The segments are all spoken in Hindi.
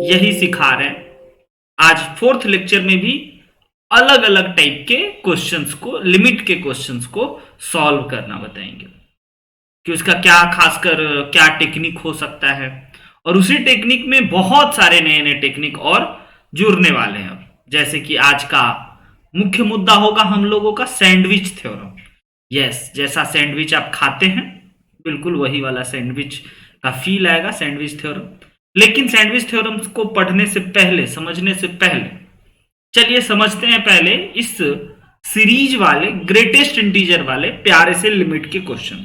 यही सिखा रहे हैं। आज फोर्थ लेक्चर में भी अलग अलग टाइप के क्वेश्चंस को, लिमिट के क्वेश्चंस को सॉल्व करना बताएंगे कि उसका क्या, खासकर क्या टेक्निक हो सकता है। और उसी टेक्निक में बहुत सारे नए नए टेक्निक और जुड़ने वाले हैं। जैसे कि आज का मुख्य मुद्दा होगा हम लोगों का सैंडविच थ्योरम। यस, जैसा सैंडविच आप खाते हैं बिल्कुल वही वाला सैंडविच का फील आएगा सैंडविच थ्योरम। लेकिन सैंडविच थ्योरम को पढ़ने से पहले, समझने से पहले, चलिए समझते हैं पहले इस सीरीज वाले ग्रेटेस्ट इंटीजर वाले प्यारे से लिमिट के क्वेश्चन।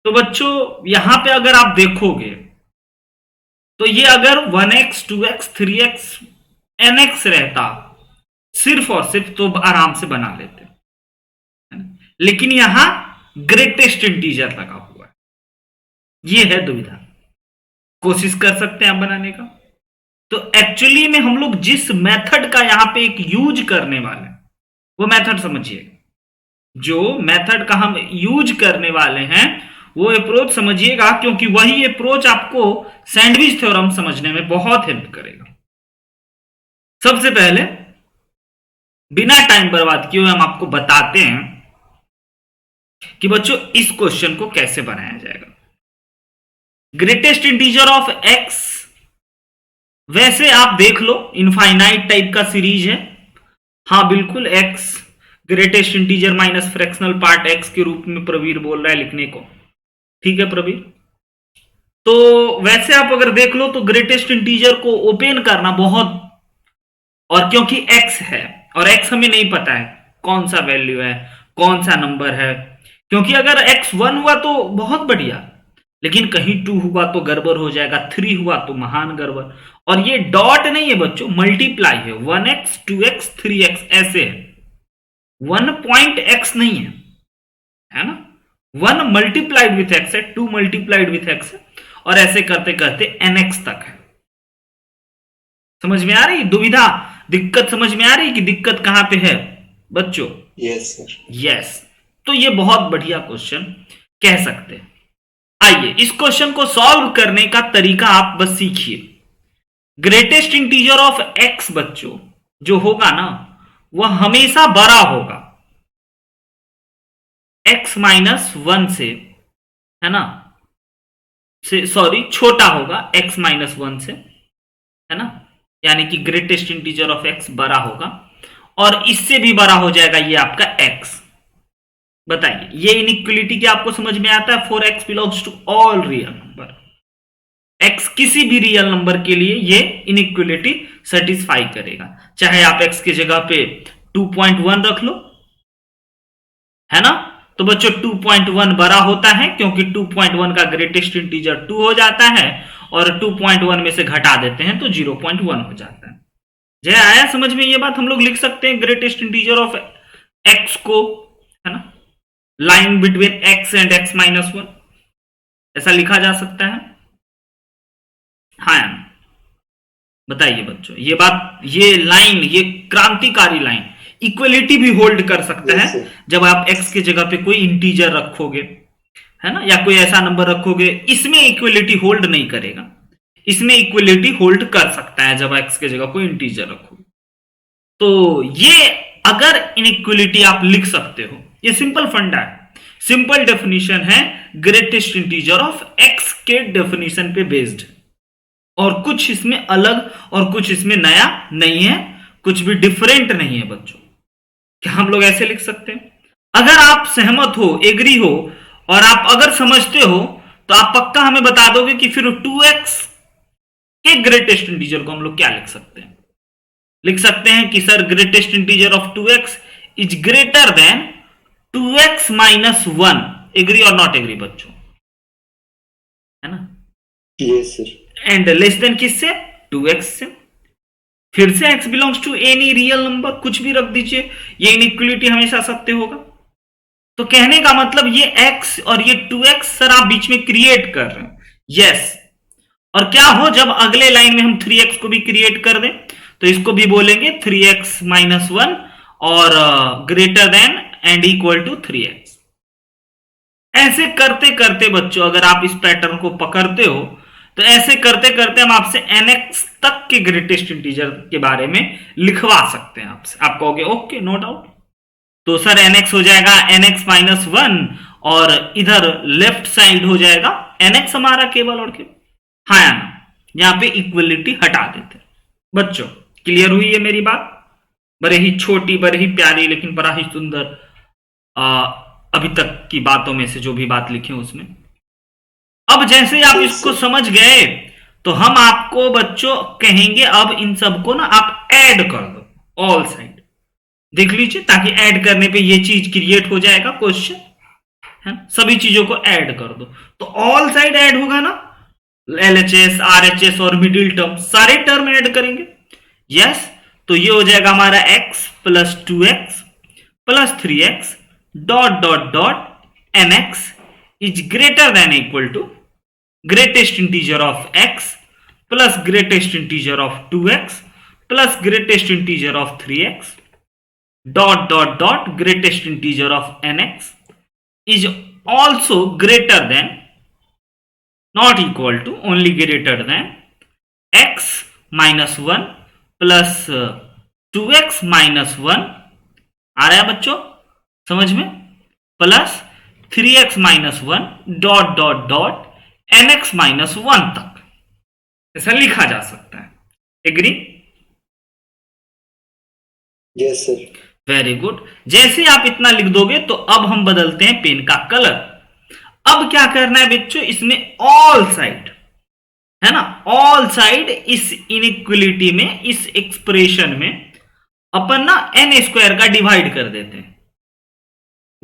तो बच्चों यहां पे अगर आप देखोगे तो ये अगर 1x 2x 3x nx रहता सिर्फ और सिर्फ, तो आराम से बना लेते, लेकिन यहां ग्रेटेस्ट इंटीजर लगा हुआ है। ये है दुविधा। कोशिश कर सकते हैं आप बनाने का। तो एक्चुअली में हम लोग जिस मेथड का यहां पे एक यूज करने वाले हैं वो मेथड समझिए। जो मेथड का हम यूज करने वाले हैं वो अप्रोच समझिएगा, क्योंकि वही अप्रोच आपको सैंडविच थ्योरम समझने में बहुत हेल्प करेगा। सबसे पहले बिना टाइम बर्बाद किए हुए हम आपको बताते हैं कि बच्चों इस क्वेश्चन को कैसे बनाया जाएगा। ग्रेटेस्ट इंटीजर ऑफ एक्स, वैसे आप देख लो इनफाइनाइट टाइप का सीरीज है। हाँ बिल्कुल, x greatest integer minus fractional part x के रूप में प्रवीर बोल रहा है लिखने को। ठीक है प्रवीर, तो वैसे आप अगर देख लो तो ग्रेटेस्ट इंटीजर को ओपन करना बहुत, और क्योंकि एक्स है और एक्स हमें नहीं पता है कौन सा वैल्यू है, कौन सा नंबर है, क्योंकि अगर एक्स 1 हुआ तो बहुत बढ़िया, लेकिन कहीं 2 हुआ तो गड़बड़ हो जाएगा, 3 हुआ तो महान गड़बड़। और ये डॉट नहीं है बच्चों, मल्टीप्लाई है, 1x 2x 3x ऐसे है, 1 पॉइंट x नहीं है, है ना। 1 मल्टीप्लाइड विथ x है, 2 मल्टीप्लाइड विथ x है, और ऐसे करते करते nx तक है। समझ में आ रही दुविधा, दिक्कत समझ में आ रही कि दिक्कत कहां पे है बच्चों? Yes sir. यस, तो ये बहुत बढ़िया क्वेश्चन कह सकते हैं। आइए इस क्वेश्चन को सॉल्व करने का तरीका आप बस सीखिए। ग्रेटेस्ट इंटीजर ऑफ एक्स बच्चों जो होगा ना वह हमेशा बड़ा होगा x माइनस 1 से, है ना, से सॉरी छोटा होगा x माइनस 1 से, है ना। यानी कि ग्रेटेस्ट इंटीजर ऑफ x बड़ा होगा और इससे भी बड़ा हो जाएगा ये आपका x। बताइए ये इनइक्वलिटी क्या आपको समझ में आता है? 4x belongs to all real number, x किसी भी रियल नंबर के लिए ये इनइक्वलिटी सेटिस्फाई करेगा। चाहे आप x की जगह पे 2.1 रख लो, है ना, तो बच्चों 2.1 बड़ा होता है क्योंकि 2.1 का ग्रेटेस्ट इंटीजर 2 हो जाता है और 2.1 में से घटा देते हैं तो 0.1 हो जाता है। जय आया समझ में? ये बात हम लोग लिख सकते हैं ग्रेटेस्ट इंटीजर ऑफ x को, है ना, line between x and x minus 1, ऐसा लिखा जा सकता है। हाँ बताइए बच्चों, ये बात, ये लाइन, ये क्रांतिकारी लाइन इक्वलिटी भी होल्ड कर सकता है जब आप x की जगह पे कोई इंटीजर रखोगे, है ना, या कोई ऐसा नंबर रखोगे। इसमें इक्वलिटी होल्ड नहीं करेगा, इसमें इक्वलिटी होल्ड कर सकता है जब x की जगह कोई इंटीजर रखोगे। तो ये अगर इनइक्वलिटी आप लिख सकते हो, ये सिंपल फंडा है, सिंपल डेफिनेशन है ग्रेटेस्ट इंटीजर ऑफ x के डेफिनेशन पे बेस्ड, और कुछ इसमें अलग और कुछ इसमें नया नहीं है, कुछ भी डिफरेंट नहीं है बच्चों। क्या हम लोग ऐसे लिख सकते हैं? अगर आप सहमत हो, एग्री हो, और आप अगर समझते हो तो आप पक्का हमें बता दोगे कि फिर 2x के ग्रेटेस्ट इंटीजर को हम लोग क्या लिख सकते हैं? लिख सकते हैं कि sir greatest integer of 2x is greater than 2x minus 1। Agree और नॉट एग्री बच्चों, है ना? Yes sir. And less than किससे? 2x से। फिर से x belongs to any real number, कुछ भी रख दीजिए, ये इनइक्वलिटी हमेशा सत्य होगा। तो कहने का मतलब ये x और ये 2x सर आप बीच में क्रिएट कर रहे हैं। यस, और क्या हो जब अगले लाइन में हम 3x को भी क्रिएट कर दें तो इसको भी बोलेंगे 3x माइनस 1 और greater than and equal to 3x। ऐसे करते करते बच्चों अगर आप इस पैटर्न को पकड़ते हो तो ऐसे करते करते हम आपसे nx तक के ग्रेटेस्ट इंटीजर के बारे में लिखवा सकते हैं आपसे। आप कहोगे ओके नो डाउट, तो सर nx हो जाएगा nx माइनस 1 और इधर लेफ्ट साइड हो जाएगा nx हमारा केवल और केवल, हाँ या ना, यहां पे इक्वलिटी हटा देते। बच्चों क्लियर हुई है मेरी बात? बड़े ही छोटी, बड़े ही प्यारी, लेकिन बड़ा ही सुंदर अभी तक की बातों में से जो भी बात लिखी है उसमें। अब जैसे ही आप इसको समझ गए तो हम आपको बच्चों कहेंगे अब इन सबको ना आप ऐड कर दो ऑल साइड, देख लीजिए, ताकि ऐड करने पे ये चीज क्रिएट हो जाएगा क्वेश्चन, है ना? सभी चीजों को ऐड कर दो तो ऑल साइड ऐड होगा ना, LHS RHS और मिडिल टर्म सारे टर्म ऐड करेंगे। यस, तो ये हो जाएगा हमारा x plus 2x plus 3x dot dot dot nx is greater than equal to greatest integer of x plus greatest integer of 2x plus greatest integer of 3x dot dot dot greatest integer of nx is also greater than not equal to, only greater than x minus 1 plus 2x minus 1 आ रहा है बच्चों समझ में, plus 3x minus 1 dot dot dot nx minus 1 तक ऐसा लिखा जा सकता है। Agree? Yes sir. Very good. जैसे आप इतना लिख दोगे तो अब हम बदलते हैं पेन का कलर। अब क्या करना है बच्चों, इसमें ऑल साइड, है ना, ऑल साइड इस इनइक्वलिटी में, इस एक्सप्रेशन में अपन ना n स्क्वायर का डिवाइड कर देते हैं।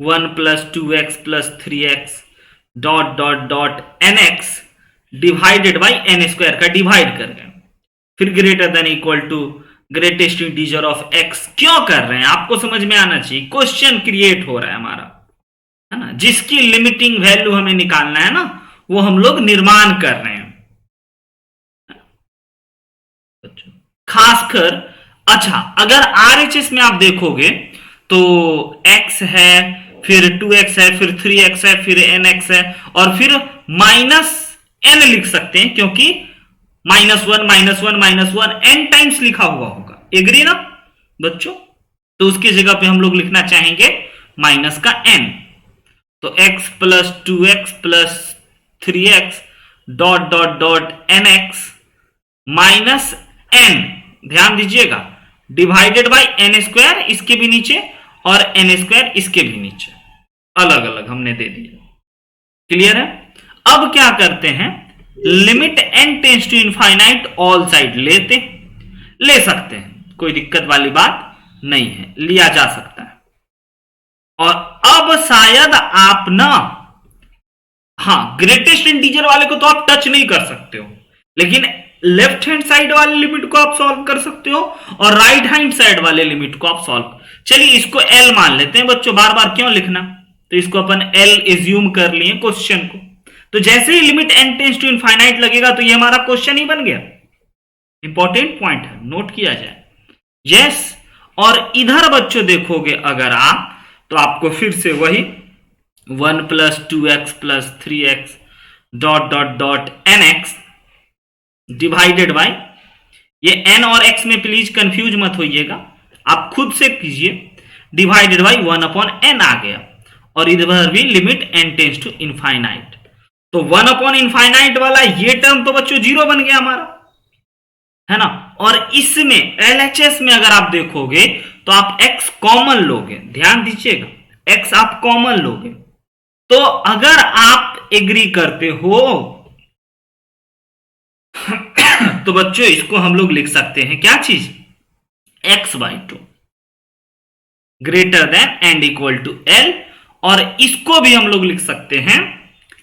1 plus 2x plus 3x dot dot dot nx divided by n square का डिवाइड कर रहे हैं, फिर greater than equal to greatest integer of x। क्यों कर रहे हैं आपको समझ में आना चाहिए, क्वेश्चन क्रिएट हो रहा है हमारा, है ना, जिसकी लिमिटिंग वैल्यू हमें निकालना है ना, वो हम लोग निर्माण कर रहे हैं खासकर। अच्छा, अगर RHS में आप देखोगे तो x है, फिर 2x है, फिर 3x है, फिर nx है, और फिर माइनस n लिख सकते हैं, क्योंकि -1 -1 -1 n टाइम्स लिखा हुआ होगा। एग्री ना बच्चों? तो उसकी जगह पे हम लोग लिखना चाहेंगे माइनस का n, तो x plus 2x plus 3x dot dot dot nx minus n, ध्यान दीजिएगा, डिवाइडेड बाय n स्क्वायर इसके भी नीचे और n स्क्वायर इसके भी नीचे, अलग अलग हमने दे दिया। क्लियर है? अब क्या करते हैं, limit n tends to infinite all side ले सकते हैं, कोई दिक्कत वाली बात नहीं है, लिया जा सकता है। और अब शायद आप ना, हाँ, ग्रेटेस्ट इंटीजर वाले को तो आप टच नहीं कर सकते हो, लेकिन लेफ्ट हैंड साइड वाले लिमिट को आप सॉल्व कर सकते हो और राइट हैंड साइड वाले लिमिट को आप सॉल्व। चलिए इसको L मान लेते हैं बच्चों, बार बार क्यों लिखना, तो इसको अपन L एज्यूम कर लिए क्वेश्चन को। तो जैसे ही limit n tends to infinite लगेगा तो ये हमारा क्वेश्चन ही बन गया। इंपॉर्टेंट पॉइंट है, नोट किया जाए। यस, और इधर बच्चों देखोगे अगर आप, तो आपको फिर से वही 1 plus 2x plus 3x dot dot dot nx divided by, ये n और x में प्लीज कंफ्यूज मत होइएगा, आप खुद से कीजिए, डिवाइडेड बाय 1 अपॉन n आ गया, और इधर भी limit n tends to infinite, तो 1 अपॉन इनफाइनाइट वाला ये टर्म तो बच्चों 0 बन गया हमारा, है ना। और इसमें LHS में अगर आप देखोगे तो आप x कॉमन लोगे, ध्यान दीजिएगा, x आप कॉमन लोगे, तो अगर आप एग्री करते हो तो बच्चों इसको हम लोग लिख सकते हैं क्या चीज, x/2 greater than and equal to L, और इसको भी हम लोग लिख सकते हैं,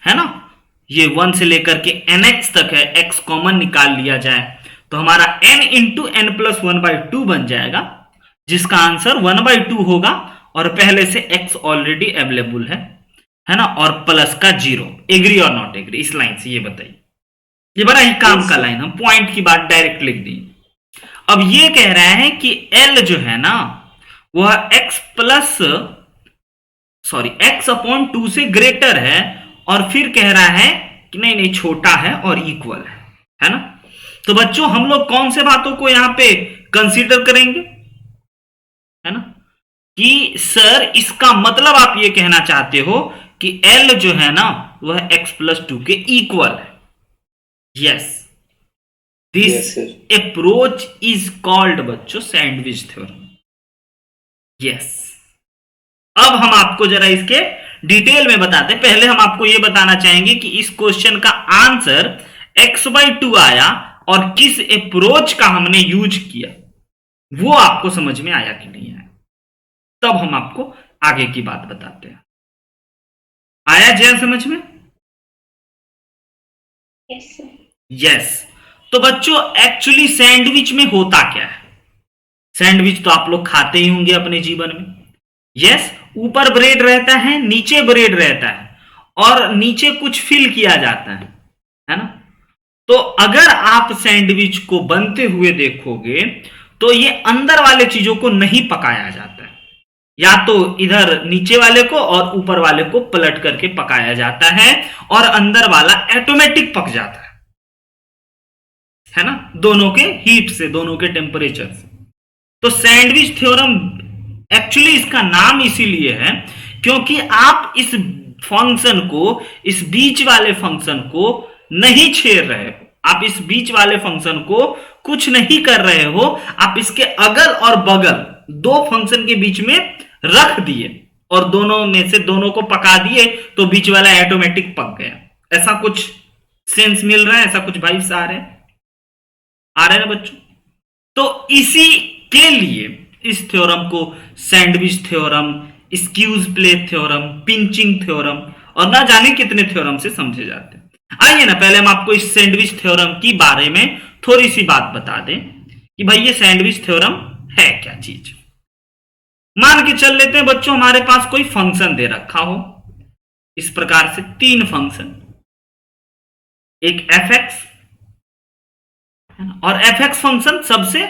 है ना, ये 1 से लेकर के nx तक है, x कॉमन निकाल लिया जाए तो हमारा n इंटू n प्लस 1/2 बन जाएगा, जिसका आंसर 1/2 होगा, और पहले से x ऑलरेडी अवेलेबल है ना, और प्लस का 0। एग्री और नॉट एग्री इस लाइन से ये बताइए, ये बड़ा ही काम का लाइन, हम पॉइंट की बात डायरेक्ट लिख दी। अब ये कह रहा है कि L जो है ना वह x अपॉन 2 से ग्रेटर है, और फिर कह रहा है कि नहीं छोटा है और इक्वल है। है ना। तो बच्चों हम लोग कौन से बातों को यहां पे कंसीडर करेंगे, है ना, कि सर इसका मतलब आप ये कहना चाहते हो कि L जो है ना वह x+2 के इक्वल है। Yes, this Yes, sir. Approach is called बच्चों सैंडविच थ्योरम। यस, अब हम आपको जरा इसके डिटेल में बताते हैं। पहले हम आपको यह बताना चाहेंगे कि इस क्वेश्चन का आंसर x/2 आया और किस अप्रोच का हमने यूज किया, वो आपको समझ में आया कि नहीं आया, तब हम आपको आगे की बात बताते हैं। आया जय समझ में? Yes sir. यस। तो बच्चों एक्चुअली सैंडविच में होता क्या है? सैंडविच तो आप लोग खाते ही होंगे अपने जीवन में। यस, ऊपर ब्रेड रहता है, नीचे ब्रेड रहता है और नीचे कुछ फिल किया जाता है ना। तो अगर आप सैंडविच को बनते हुए देखोगे तो ये अंदर वाले चीजों को नहीं पकाया जाता है, या तो इधर नीचे वाले को और ऊपर वाले को पलट करके पकाया जाता है और अंदर वाला ऑटोमेटिक पक जाता है ना, दोनों के हीट से, दोनों के टेम्परेचर से। तो सैंडविच थ्योरम एक्चुअली इसका नाम इसीलिए है क्योंकि आप इस फंक्शन को, इस बीच वाले फंक्शन को नहीं छेड़ रहे हो, आप इस बीच वाले फंक्शन को कुछ नहीं कर रहे हो, आप इसके अगल और बगल दो फंक्शन के बीच में रख दिए और दोनों में से दोनों को पका दिए तो बीच वाला ऑटोमेटिक पक गया। ऐसा कुछ सेंस मिल रहा है, ऐसा कुछ वाइब्स आ रहे हैं, आ रहे हैं ना बच्चों? तो इसी के लिए इस थ्योरम को sandwich theorem, squeeze plate theorem, pinching theorem और ना जाने कितने थ्योरम से समझे जाते हैं। आइए ना पहले हम आपको इस सैंडविच थ्योरम की बारे में थोड़ी सी बात बता दें कि भाई ये सैंडविच थ्योरम है क्या चीज। मान के चल लेते हैं बच्चों हमारे पास कोई फंक्शन दे रखा हो इस प्रकार से, तीन फंक्शन, एक fx और fx फंक्शन सबसे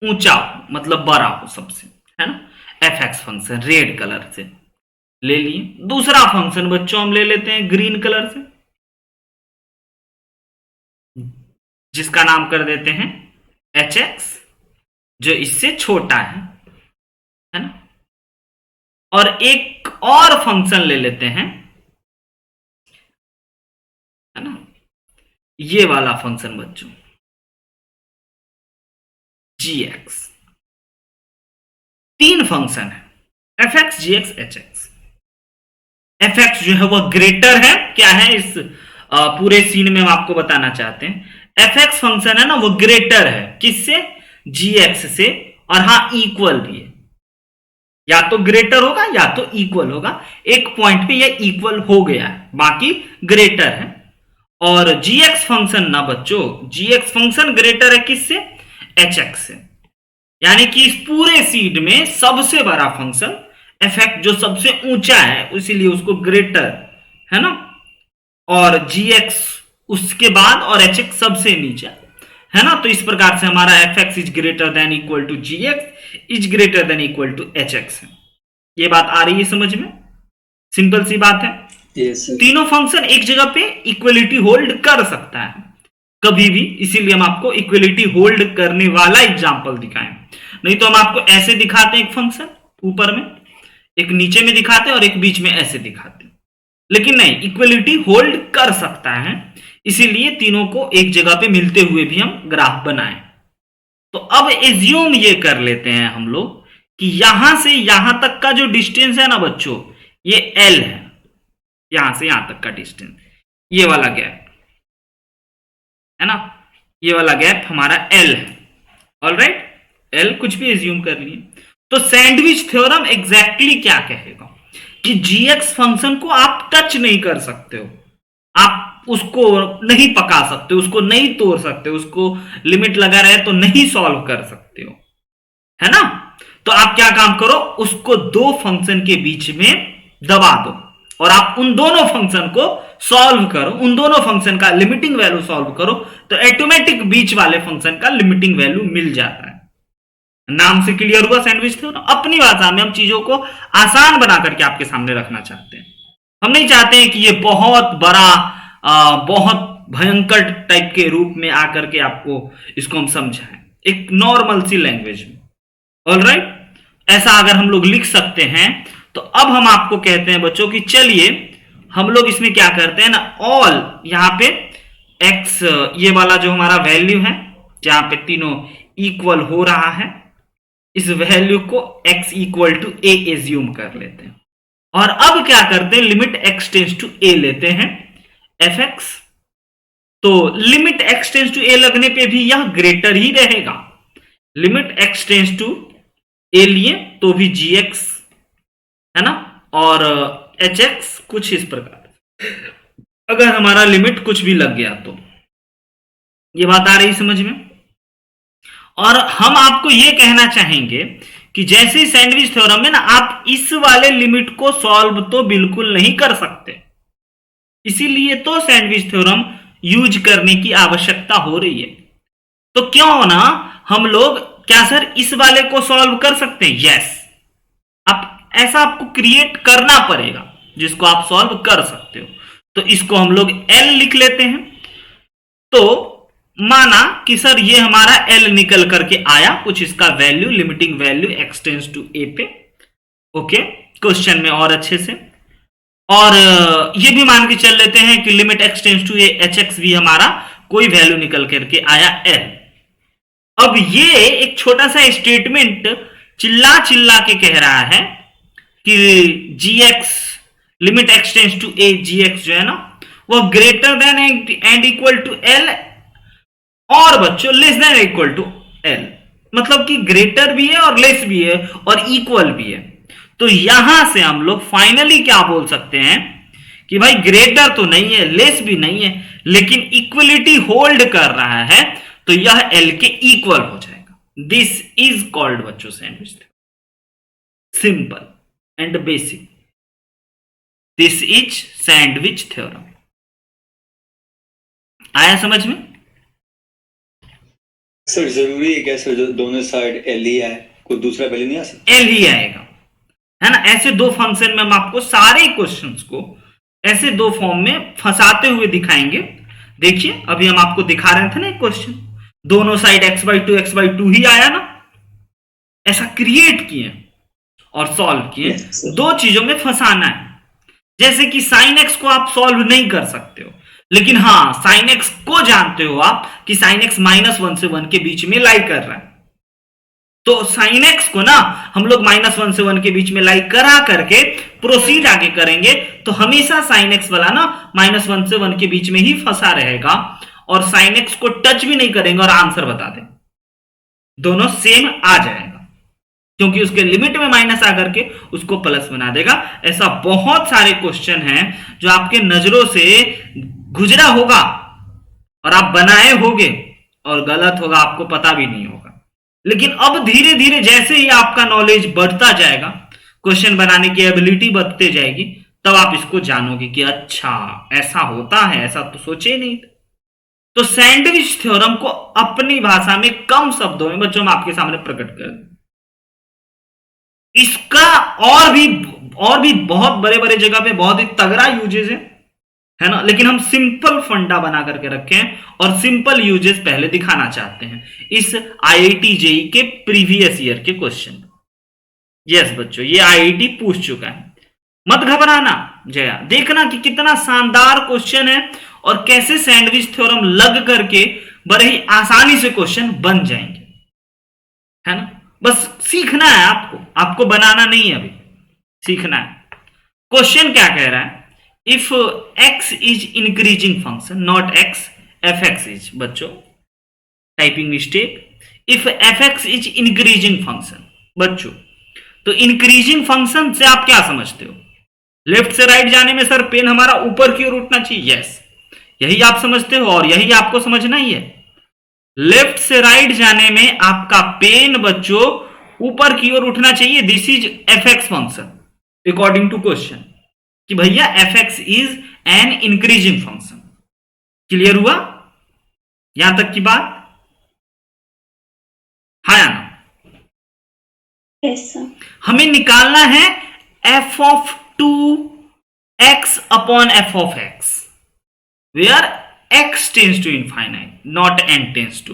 ऊंचा हो, मतलब बड़ा हो सबसे, है ना, fx फंक्शन रेड कलर से ले लिए। दूसरा फंक्शन बच्चों हम ले लेते हैं ग्रीन कलर से, जिसका नाम कर देते हैं hx, जो इससे छोटा है ना। और एक और फंक्शन ले लेते हैं, है ना, ये वाला फंक्शन बच्चों gx। तीन फंक्शन है fx, gx, hx। fx जो है वह ग्रेटर है, क्या है इस पूरे सीन में हम आपको बताना चाहते हैं। fx फंक्शन है ना वो ग्रेटर है किससे? gx से, और हां इक्वल भी है, या तो ग्रेटर होगा या तो इक्वल होगा। एक पॉइंट पे यह इक्वल हो गया है, बाकी ग्रेटर है। और gx फंक्शन ना बच्चों, gx फंक्शन ग्रेटर है किससे? hx से, यानी कि इस पूरे सीड में सबसे बड़ा फंक्शन fx जो सबसे ऊंचा है इसीलिए उसको ग्रेटर, है ना, और gx उसके बाद और hx सबसे नीचा, है ना। तो इस प्रकार से हमारा fx is greater than equal to gx is greater than equal to hx है। ये बात आ रही है समझ में? सिंपल सी बात है। Yes, sir. तीनों फंक्शन एक जगह पे इक्वलिटी होल्ड कर सकता है कभी भी, इसीलिए हम आपको इक्वलिटी होल्ड करने वाला एग्जांपल दिखाएं। नहीं तो हम आपको ऐसे दिखाते हैं, एक फंक्शन ऊपर में, एक नीचे में दिखाते और एक बीच में ऐसे दिखाते, लेकिन नहीं, इक्वलिटी होल्ड कर सकता है, इसीलिए तीनों को एक जगह पे मिलते हुए भी हम ग्राफ बनाएं। तो अब एज्यूम ये कर लेते हैं हम लोग कि यहां से यहां तक का जो डिस्टेंस है ना बच्चों, ये L है, यहां से यहां तक का डिस्टेंस, ये वाला गैप है ना, ये वाला गैप हमारा L है। ऑलराइट, L कुछ भी एज्यूम कर लिए। तो सैंडविच थ्योरम एग्जैक्टली क्या कहेगा कि gx फंक्शन को आप टच नहीं कर सकते हो, आप उसको नहीं पका सकते, उसको नहीं तोड़ सकते, उसको लिमिट लगा रहे तो नहीं सॉल्व कर सकते हो, है ना। तो आप क्या काम करो, उसको दो फंक्शन के बीच में दबा दो और आप उन दोनों फंक्शन को सॉल्व करो, उन दोनों फंक्शन का लिमिटिंग वैल्यू सॉल्व करो तो ऑटोमेटिक बीच वाले फंक्शन का लिमिटिंग वैल्यू मिल जाता है। नाम से क्लियर हुआ सैंडविच थ्योरम? अपनी भाषा में हम चीजों को आसान बना करके आपके सामने रखना चाहते हैं। हम नहीं चाहते हैं कि ये बहुत बड़ा बहुत भयंकर टाइप के रूप में आकर के आपको इसको हम समझाएं एक नॉर्मल सी लैंग्वेज में। ऑलराइट, ऐसा अगर हम लोग लिख सकते हैं तो अब हम आपको कहते हैं बच्चों कि चलिए हम लोग इसमें क्या करते हैं ना, ऑल यहां पे एक्स ये वाला जो हमारा वैल्यू है जहां पे तीनों इक्वल हो रहा है, इस वैल्यू को x equal to A assume कर लेते हैं और अब क्या करते हैं, limit x tends to A लेते हैं fx। तो limit x tends to A लगने पे भी यह ग्रेटर ही रहेगा। Limit x tends to A लिए तो भी gx है ना, और hx कुछ इस प्रकार अगर हमारा लिमिट कुछ भी लग गया तो। ये बात आ रही समझ में? और हम आपको यह कहना चाहेंगे कि जैसे सैंडविच थ्योरम में ना, आप इस वाले लिमिट को सॉल्व तो बिल्कुल नहीं कर सकते, इसीलिए तो सैंडविच थ्योरम यूज करने की आवश्यकता हो रही है। तो क्यों ना हम लोग क्या सर इस वाले को सॉल्व कर सकते हैं? यस, आप ऐसा आपको क्रिएट करना पड़ेगा जिसको आप सॉल्व कर सकते हो। तो इसको हम लोग L लिख लेते हैं। तो माना कि सर ये हमारा L निकल करके आया कुछ इसका value, limiting value x tends to a पे। ओके, क्वेश्चन में और अच्छे से, और ये भी मान के चल लेते हैं कि limit x tends to a hx भी हमारा कोई वैल्यू निकल करके आया L। अब ये एक छोटा सा स्टेटमेंट चिल्ला चिल्ला के कह रहा है कि gx limit x tends to a gx जो है ना वो greater than and equal to L और बच्चों less than equal to L, मतलब कि ग्रेटर भी है और लेस भी है और इक्वल भी है। तो यहां से हम लोग फाइनली क्या बोल सकते हैं कि भाई ग्रेटर तो नहीं है, लेस भी नहीं है, लेकिन इक्वलिटी होल्ड कर रहा है, तो यह L के इक्वल हो जाएगा। दिस इज कॉल्ड बच्चों sandwich theorem, simple and basic. This is sandwich theorem. आया समझ में? सर जरूरी है क्या सर जो दोनों साइड एल ही आए, कोई दूसरा वैल्यू नहीं आ सकता? एल ही आएगा, है ना। ऐसे दो फंक्शन में हम आपको सारे क्वेश्चंस को ऐसे दो फॉर्म में फंसाते हुए दिखाएंगे। देखिए अभी हम आपको दिखा रहे थे ना एक क्वेश्चन, दोनों साइड x/2 ही आया ना, ऐसा क्रिएट किए और सॉल्व किए। दो चीजों में फंसाना है, जैसे कि sin x को आप सॉल्व नहीं कर सकते हो, लेकिन हाँ sin x को जानते हो आप कि sin x -1 से 1 के बीच में लाई कर रहा है। तो sin x को ना हम लोग -1 से 1 के बीच में लाई करा करके प्रोसीड आगे करेंगे, तो हमेशा sin x वाला ना -1 से 1 के बीच में ही फंसा रहेगा और sin x को टच भी नहीं करेंगे और आंसर बता दें, दोनों सेम आ जाएगा, क्योंकि उसके लिमिट में माइनस आकर के उसको प्लस बना देगा। ऐसा बहुत सारे क्वेश्चन हैं जो आपके नजरों से गुजरा होगा और आप बनाए होगे और गलत होगा, आपको पता भी नहीं होगा। लेकिन अब धीरे धीरे जैसे ही आपका नॉलेज बढ़ता जाएगा, क्वेश्चन बनाने की एबिलिटी बढ़ते जाएगी, तब आप इसको जानोगे कि अच्छा ऐसा होता है, ऐसा तो सोचे ही नहीं। तो सैंडविच थ्योरम को अपनी भाषा में कम शब्दों में बच्चों हम आपके सामने प्रकट कर, इसका और भी बहुत बड़े बड़े जगह पे बहुत ही तगड़ा यूजेस है ना, लेकिन हम सिंपल फंडा बना करके रखे हैं और सिंपल यूजेस पहले दिखाना चाहते हैं इस IIT JEE के प्रीवियस ईयर के क्वेश्चन। यस बच्चों, ये IIT पूछ चुका है, मत घबराना जया, देखना कि कितना शानदार क्वेश्चन है और कैसे सैंडविच थ्योरम लग करके बड़े ही आसानी से क्वेश्चन बन जाएंगे, है ना। बस सीखना है आपको बनाना नहीं है, अभी सीखना है। क्वेश्चन क्या कह रहा है, if x is increasing function not x, fx is, बच्चों typing mistake, if fx is increasing function. बच्चों तो इंक्रीजिंग फंक्शन से आप क्या समझते हो? लेफ्ट से राइट जाने में सर पेन हमारा ऊपर की ओर उठना चाहिए, यस यही आप समझते हो और यही आपको समझना ही है। लेफ्ट से राइट जाने में आपका पेन बच्चों ऊपर की ओर उठना चाहिए। This is fx function according to question, कि भैया fx is an increasing function. Clear हुआ यहां तक की बात? हाँ या ना? yes, हमें निकालना है f of 2x upon f of x, where x tends to infinite, not n tends to,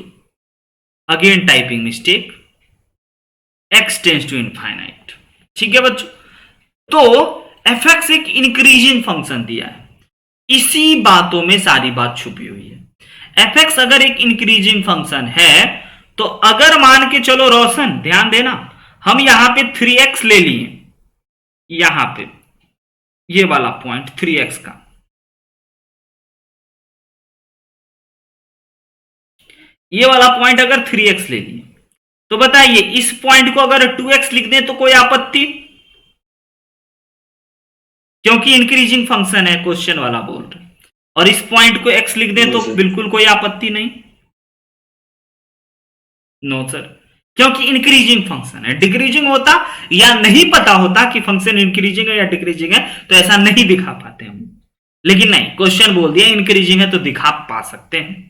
again typing mistake, x tends to infinite. ठीक है बच्चों, तो fx एक इंक्रीजिंग फंक्शन दिया है, इसी बातों में सारी बात छुपी हुई है। fx अगर एक इंक्रीजिंग फंक्शन है तो अगर मान के चलो रोशन, ध्यान देना, हम यहां पे 3x ले लिए, यहां पे ये वाला पॉइंट 3x का, ये वाला पॉइंट अगर 3x ले लिए तो बताइए इस पॉइंट को अगर 2x लिख दें तो कोई आपत्ति? क्योंकि इंक्रीजिंग फंक्शन है, क्वेश्चन वाला बोल रहे, और इस पॉइंट को x लिख दें तो बिल्कुल कोई आपत्ति नहीं। नो सर, क्योंकि इंक्रीजिंग फंक्शन है। डिक्रीजिंग होता या नहीं पता होता कि फंक्शन इंक्रीजिंग है या डिक्रीजिंग है तो ऐसा नहीं दिखा पाते हम, लेकिन नहीं, क्वेश्चन बोल दिया इंक्रीजिंग है तो दिखा पा सकते हैं।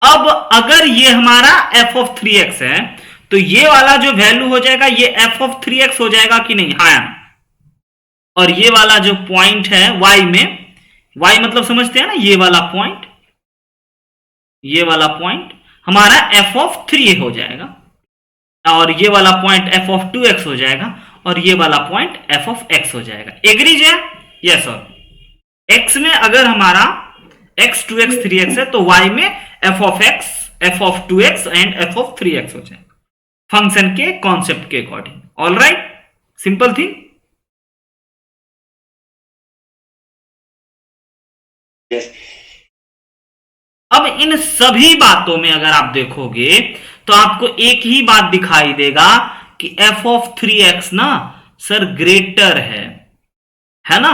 अब अगर ये हमारा f ऑफ 3x है तो ये वाला जो वैल्यू हो जाएगा ये f ऑफ 3x हो जाएगा कि नहीं? हाँ। और ये वाला जो पॉइंट है y में, y मतलब समझते हैं ना, ये वाला पॉइंट, ये वाला पॉइंट हमारा f ऑफ 3 हो जाएगा, और ये वाला पॉइंट f ऑफ 2x हो जाएगा, और ये वाला पॉइंट f ऑफ x हो जाएगा। एग्रीज है? Yes sir. x में अगर हमारा x 2x 3x है तो y में f of x, f of 2x and f of 3x हो जाएगा, फंक्शन के कॉन्सेप्ट के according. All right, simple thing. Yes. अब इन सभी बातों में अगर आप देखोगे तो आपको एक ही बात दिखाई देगा कि f ऑफ 3x ना सर ग्रेटर है ना,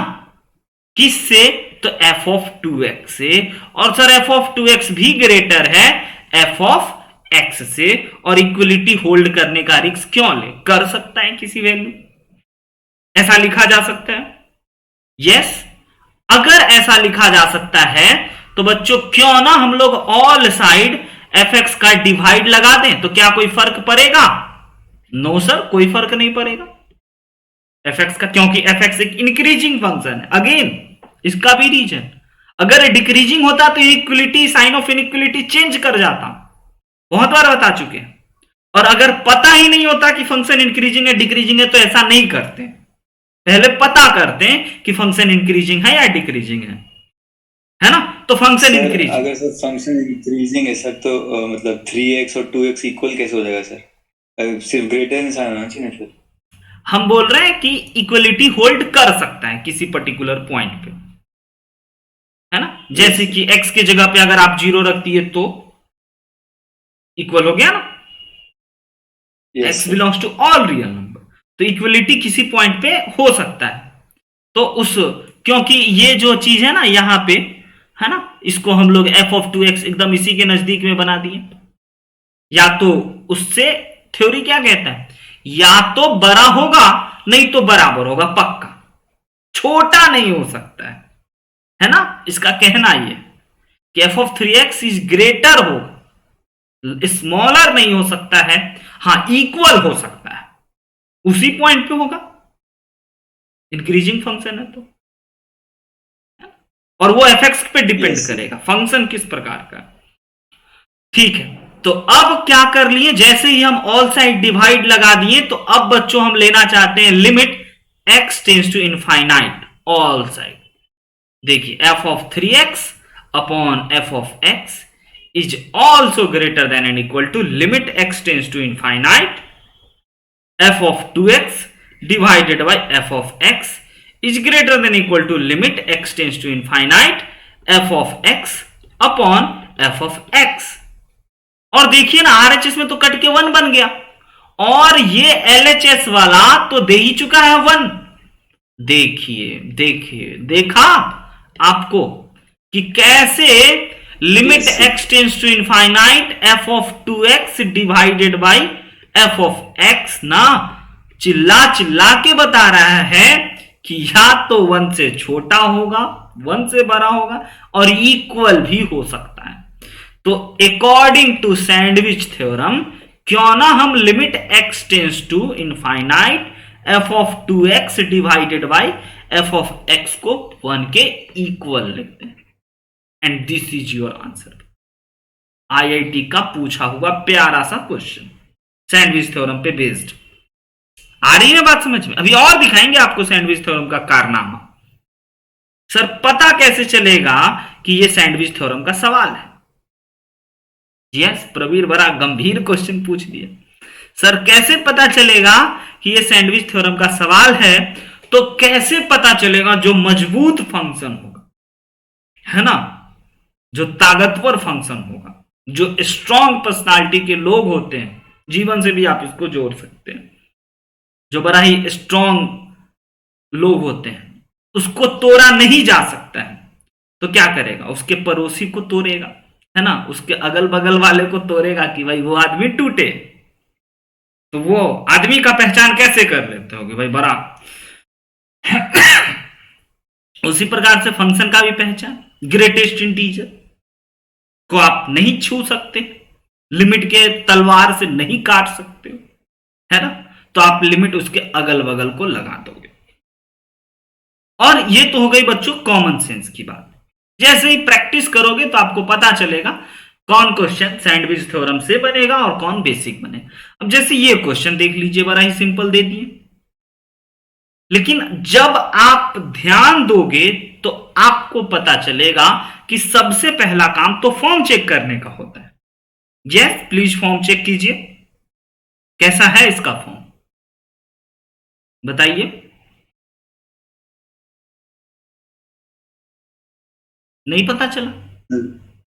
किससे? तो f ऑफ 2x से, और सर f ऑफ 2x भी ग्रेटर है f ऑफ x से, और इक्वलिटी होल्ड करने का रिस्क क्यों ले? कर सकता है किसी वैल्यू, ऐसा लिखा जा सकता है। यस, अगर ऐसा लिखा जा सकता है तो बच्चों क्यों ना हम लोग ऑल साइड fx का डिवाइड लगा दें, तो क्या कोई फर्क पड़ेगा? नो सर, कोई फर्क नहीं पड़ेगा fx का, क्योंकि fx एक इंक्रीजिंग फंक्शन है। अगेन इसका भी रीजन, अगर डिक्रीजिंग होता तो equality, sign of inequality change कर जाता, बहुत बार बता चुके हैं। और अगर पता ही नहीं होता कि फंक्शन इंक्रीजिंग है डिक्रीजिंग है तो ऐसा नहीं करते, पहले पता करते हैं कि फंक्शन इंक्रीजिंग है या डिक्रीजिंग है ना। तो फंक्शन इंक्रीजिंग, अगर सर फंक्शन इंक्रीजिंग है सर तो मतलब 3x और 2x इक्वल कैसे हो जाएगा सर? सिर्फ ग्रेटर देन साइन होना चाहिए ना सर। हम बोल रहे हैं कि इक्वलिटी होल्ड कर सकता है किसी पर्टिकुलर पॉइंट पे, है ना। जैसे कि x की जगह पे अगर आप 0 रख दिए तो इक्वल हो गया ना, x belongs to all real number, तो इक्वलिटी किसी पॉइंट पे हो सकता है। तो उस, क्योंकि ये जो चीज है ना यहां पे, है ना, इसको हम लोग f ऑफ 2x एकदम इसी के नजदीक में बना दिए, या तो उससे थ्योरी क्या कहता है, या तो बड़ा होगा नहीं तो बराबर होगा, पक्का, छोटा नहीं हो सकता है ना। इसका कहना ये कि f of 3x is greater होगा, स्मॉलर नहीं हो सकता है, हां इक्वल हो सकता है, उसी पॉइंट पे होगा, इंक्रीजिंग फंक्शन है तो, और वो fx पे डिपेंड करेगा फंक्शन किस प्रकार का। ठीक है, तो अब क्या कर लिए, जैसे ही हम ऑल साइड डिवाइड लगा दिए तो अब बच्चों हम लेना चाहते हैं limit x tends to infinite all side. देखिए f of 3x upon f of x is also greater than and equal to limit x tends to infinite f of 2x divided by f of x is greater than equal to limit x tends to infinite f of x upon f of x। और देखिए ना RHS में तो कट के 1 बन गया, और ये LHS वाला तो दे ही चुका है 1। देखिए देखिए, देखा आपको कि कैसे limit x tends to infinite f of 2x divided by f of x ना चिल्ला चिल्ला के बता रहा है कि या तो 1 से छोटा होगा, 1 से बड़ा होगा, और इक्वल भी हो सकता है। तो अकॉर्डिंग टू सैंडविच थ्योरम क्यों ना हम limit x tends to infinite f of 2x divided by f of x को 1 के इक्वल लिखते हैं। And this is your answer. IIT का पूछा हुआ प्यारा सा क्वेश्चन सैंडविच थ्योरम पे बेस्ड। आ रही है बात समझ में? अभी और दिखाएंगे आपको सैंडविच थ्योरम का कारनामा। सर पता कैसे चलेगा कि ये सैंडविच थ्योरम का सवाल है? यस, प्रवीर बड़ा गंभीर क्वेश्चन पूछ दिया। सर कैसे पता चलेगा कि ये सैंडविच थ्योरम का सवाल है? तो कैसे पता चलेगा? जो मजबूत फंक्शन होगा, है ना, जो ताकतवर फंक्शन होगा, जो स्ट्रॉन्ग पर्सनालिटी के लोग होते हैं, जीवन से भी आप इसको जोड़ सकते हैं, जो बड़ा ही स्ट्रॉन्ग लोग होते हैं, उसको तोड़ा नहीं जा सकता है, तो क्या करेगा? उसके पड़ोसी को तोड़ेगा, है ना, उसके अगल बगल वाले को तोड़ेगा कि भाई वो आदमी टूटे। तो वो आदमी का पहचान कैसे कर लेते हो कि भाई बड़ा उसी प्रकार से फंक्शन का भी पहचान, ग्रेटेस्ट इंटीजर को आप नहीं छू सकते, लिमिट के तलवार से नहीं काट सकते हो, है ना, तो आप लिमिट उसके अगल बगल को लगा दोगे। और ये तो हो गई बच्चों कॉमन सेंस की बात। जैसे ही प्रैक्टिस करोगे तो आपको पता चलेगा कौन क्वेश्चन सैंडविच थ्योरम से बनेगा और कौन बेसिक बने। अब जैसे ये क्वेश्चन देख लीजिए, बड़ा ही सिंपल दे दिए, लेकिन जब आप ध्यान दोगे तो आपको पता चलेगा कि सबसे पहला काम तो फॉर्म चेक करने का होता है। यस, प्लीज फॉर्म चेक कीजिए, कैसा है इसका फॉर्म बताइए। नहीं पता चला?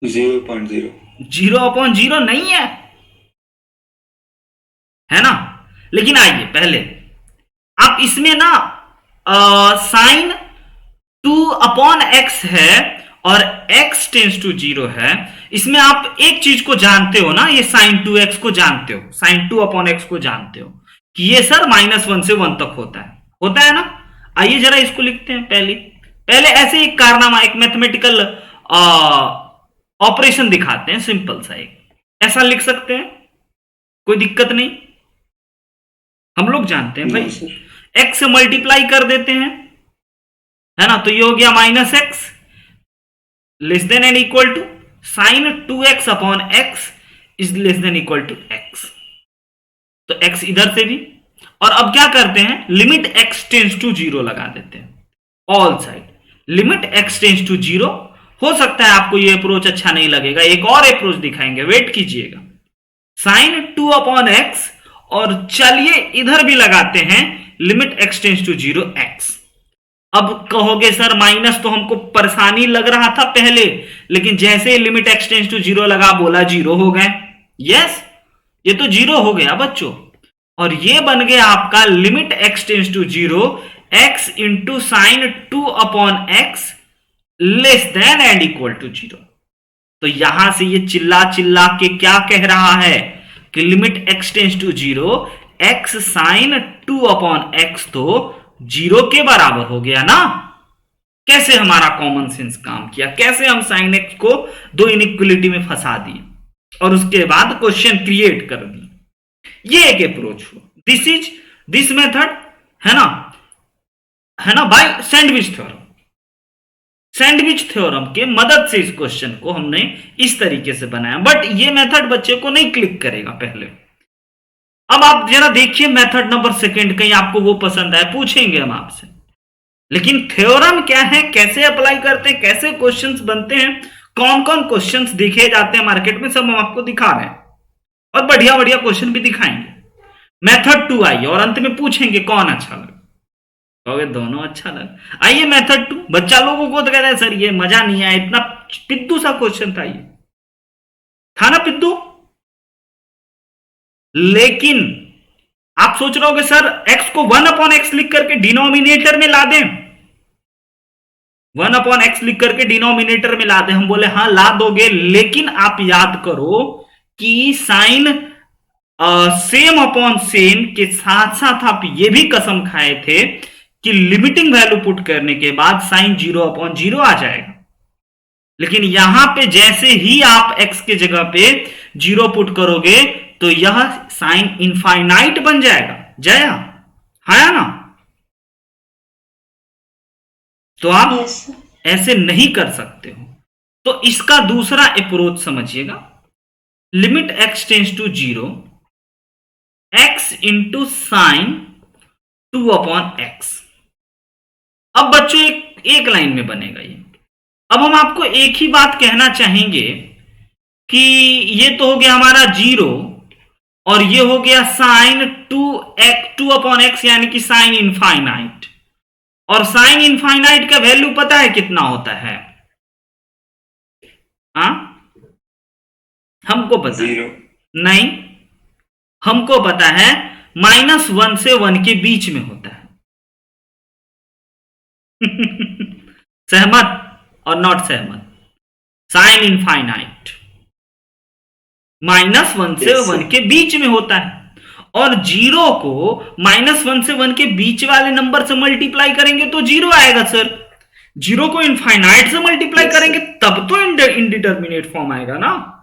0.0 0/0 नहीं है ना। लेकिन आइए पहले आप इसमें ना साइन 2/x है और x टेंस टू 0 है, इसमें आप एक चीज को जानते हो ना, ये साइन 2x को जानते हो, साइन 2/x को जानते हो कि ये सर -1 से 1 तक होता है ना। आइए जरा इसको लिखते हैं। पहले ऐसे एक कारनामा, एक मैथमेटिकल ऑपरेशन दिखाते हैं, सिंपल सा एक ऐसा लिख सकते हैं, कोई दिक्कत नहीं। हम लोग जानते हैं भाई, x से मल्टीप्लाई कर देते हैं, है ना, तो ये हो गया -x less than and equal to sine 2x/x is less than equal to x। तो x इधर से भी, और अब क्या करते हैं, लिमिट x टेंस टू 0 लगा देते हैं all side. Limit x tends to 0, हो सकता है आपको ये अप्रोच अच्छा नहीं लगेगा, एक और अप्रोच दिखाएंगे, वेट कीजिएगा। साइन 2/x और चलिए इधर भी लगाते हैं limit x tends to 0 x। अब कहोगे सर माइनस तो हमको परेशानी लग रहा था पहले, लेकिन जैसे ही लिमिट x टेंस टू 0 लगा बोला 0 हो गए। यस, ये तो 0 हो गया बच्चों, और ये बन गया आपका limit x tends to 0 x into sine 2/x less than and equal to 0। तो यहां से ये चिल्ला चिल्ला के क्या कह रहा है कि limit x tends to 0 x sine 2/x तो 0 के बराबर हो गया ना। कैसे हमारा कॉमन सेंस काम किया, कैसे हम साइन x को दो इनइक्वलिटी में फंसा दिए और उसके बाद क्वेश्चन क्रिएट कर दिए। ये एक अप्रोच हुआ, दिस मेथड, है ना by sandwich theorem. Sandwich theorem के मदद से इस क्वेश्चन को हमने इस तरीके से बनाया, बट ये मेथड बच्चे को नहीं क्लिक करेगा पहले। अब आप जरा देखिए मेथड नंबर सेकंड, कहीं आपको वो पसंद आए, पूछेंगे हम आपसे। लेकिन थ्योरम क्या है, कैसे अप्लाई करते हैं, कैसे क्वेश्चंस बनते हैं, कौन कौन क्वेश्चंस देखे जाते हैं मार्केट में, सब हम आपको दिखा रहे हैं और बढ़िया बढ़िया क्वेश्चन भी दिखाएंगे। मेथड 2 आइए और अंत में पूछेंगे कौन अच्छा लगा, कहोगे दोनों अच्छा लगा। आइए मेथड 2, बच्चा लोगों को तो कहता है सर ये मजा नहीं आया, इतना पिद्दू सा क्वेश्चन था, ये था ना पिद्दू। लेकिन आप सोच रहे हो सर x को 1/x लिख करके डिनोमिनेटर में ला दें, 1/x लिख करके डिनोमिनेटर में ला दें। हम बोले हाँ ला दोगे, लेकिन आप याद करो कि साइन सेम अपॉन सेम के साथ साथ आप ये भी कसम खाए थे कि लिमिटिंग वैल्यू पुट करने के बाद साइन 0/0 आ जाएगा। लेकिन यहां पे जैसे ही आप x के जगह पे 0 पुट करोगे तो यह साइन इनफाइनाइट बन जाएगा। जया है ना, तो आप ऐसे नहीं कर सकते हो। तो इसका दूसरा अप्रोच समझिएगा, limit x tends to 0 x into sine 2/x। अब बच्चों एक लाइन में बनेगा ये। अब हम आपको एक ही बात कहना चाहेंगे कि ये तो हो गया हमारा 0 और ये हो गया साइन 2/x यानी कि साइन इनफाइनाइट। और साइन इनफाइनाइट का वैल्यू पता है कितना होता है? हमको पता है? नहीं, हमको पता है -1 से 1 के बीच में होता है। सहमत और नॉट सहमत? साइन इनफाइनाइट -1 से 1 के बीच में होता है, और 0 को -1 से 1 के बीच वाले नंबर से मल्टीप्लाई करेंगे तो 0 आएगा सर। 0 को इनफाइनाइट से मल्टीप्लाई करेंगे तब तो इंडिटरमिनेट फॉर्म आएगा ना।